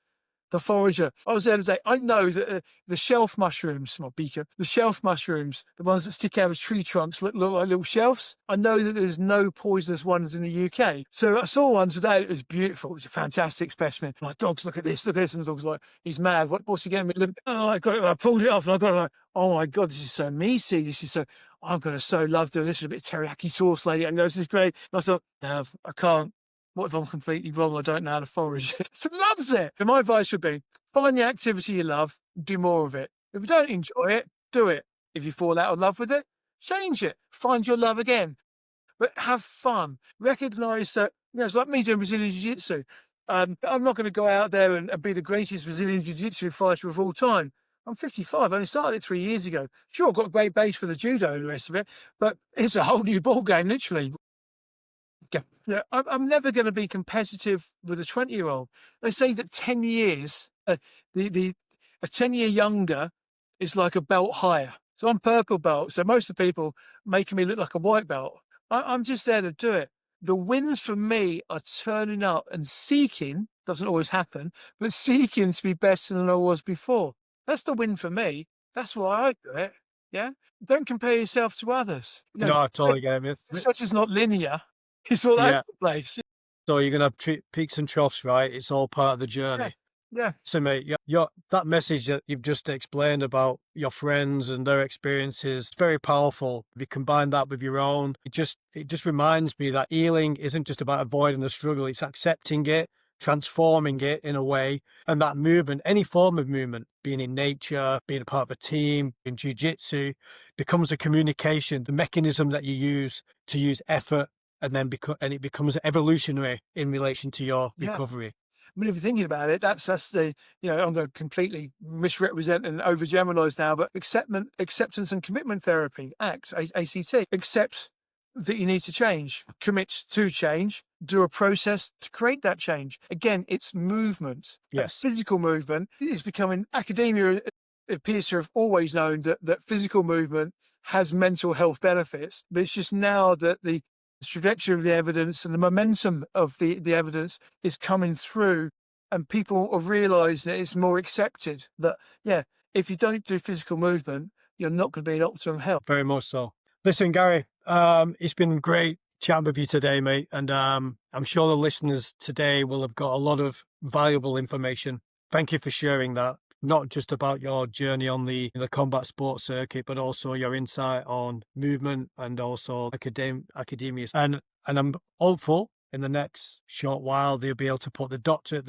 the forager. I was there today. I know that the shelf mushrooms, my beacon, the shelf mushrooms, the ones that stick out of tree trunks, look like little shelves. I know that there's no poisonous ones in the UK. So I saw one today that was beautiful. It was a fantastic specimen. My dogs, look at this. And the dog's like, he's mad. What's he getting me? Look, oh, I got it. I pulled it off and I got it like, oh my God, this is so meaty. This is so, I'm going to so love doing this with a bit of teriyaki sauce later. And this is great. And I thought, no, I can't. What if I'm completely wrong? I don't know how to forage. So loves it. And my advice would be find the activity you love, do more of it. If you don't enjoy it, do it. If you fall out of love with it, change it. Find your love again. But have fun. Recognize that, it's like me doing Brazilian Jiu-Jitsu. I'm not going to go out there and be the greatest Brazilian Jiu-Jitsu fighter of all time. I'm 55. I only started it 3 years ago. Sure, I've got a great base for the judo and the rest of it, but it's a whole new ball game, literally. Yeah, I'm never going to be competitive with a 20-year-old. They say that 10 years, a 10-year younger is like a belt higher. So I'm purple belt. So most of the people making me look like a white belt. I'm just there to do it. The wins for me are turning up and seeking, doesn't always happen, but seeking to be better than I was before. That's the win for me. That's why I do it. Yeah. Don't compare yourself to others. No, I totally get it. Such is not linear. It's all over the place. So you're gonna have peaks and troughs, right? It's all part of the journey. Yeah. So, mate, that message that you've just explained about your friends and their experiences, it's very powerful. If you combine that with your own, it just reminds me that healing isn't just about avoiding the struggle; it's accepting it, transforming it in a way, and that movement, any form of movement, being in nature, being a part of a team, in jiu-jitsu, becomes a communication, the mechanism that you use to use effort, and then it becomes evolutionary in relation to your recovery. I mean, if you're thinking about it, that's the, I'm going to completely misrepresent and overgeneralize now, but acceptance and commitment therapy, ACT, accept that you need to change, commit to change, do a process to create that change. Again, it's movement. Yes. Physical movement is becoming, academia appears to have always known that physical movement has mental health benefits, but it's just now that the trajectory of the evidence and the momentum of the evidence is coming through, and people are realizing that it's more accepted that, if you don't do physical movement, you're not going to be in optimum health. Very much so. Listen, Gary, it's been great chatting with you today, mate. And I'm sure the listeners today will have got a lot of valuable information. Thank you for sharing that. Not just about your journey on the combat sports circuit, but also your insight on movement and also academia. And I'm hopeful in the next short while they'll be able to put the doctor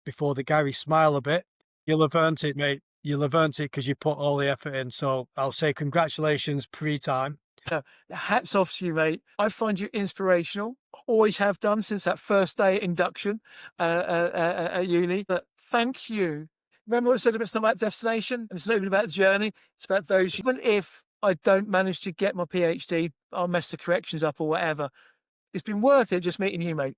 before the Gary smile a bit. You'll have earned it, mate. You'll have earned it because you put all the effort in. So I'll say congratulations pre-time. Hats off to you, mate. I find you inspirational. Always have done since that first day at induction at uni. But thank you. Remember what I said about it's not about destination and it's not even about the journey. It's about those. Even if I don't manage to get my PhD, I'll mess the corrections up or whatever. It's been worth it just meeting you, mate.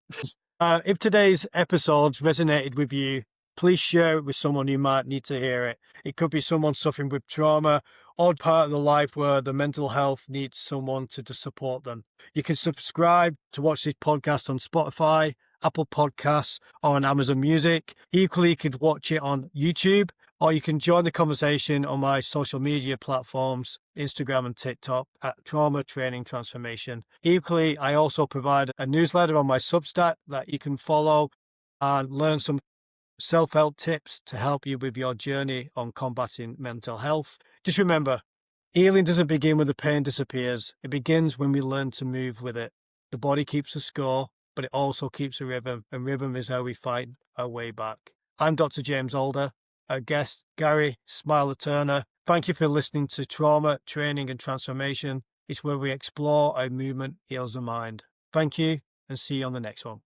If today's episodes resonated with you, please share it with someone who might need to hear it. It could be someone suffering with trauma or part of the life where the mental health needs someone to support them. You can subscribe to watch this podcast on Spotify, Apple Podcasts, or on Amazon Music. Equally, you could watch it on YouTube, or you can join the conversation on my social media platforms, Instagram and TikTok, at Trauma Training Transformation. Equally, I also provide a newsletter on my Substack that you can follow and learn some self-help tips to help you with your journey on combating mental health. Just remember, healing doesn't begin when the pain disappears. It begins when we learn to move with it. The body keeps a score, but it also keeps a rhythm, and rhythm is how we find our way back. I'm Dr. James Alder. Our guest, Gary Smiler Turner. Thank you for listening to Trauma, Training and Transformation. It's where we explore how movement heals the mind. Thank you, and see you on the next one.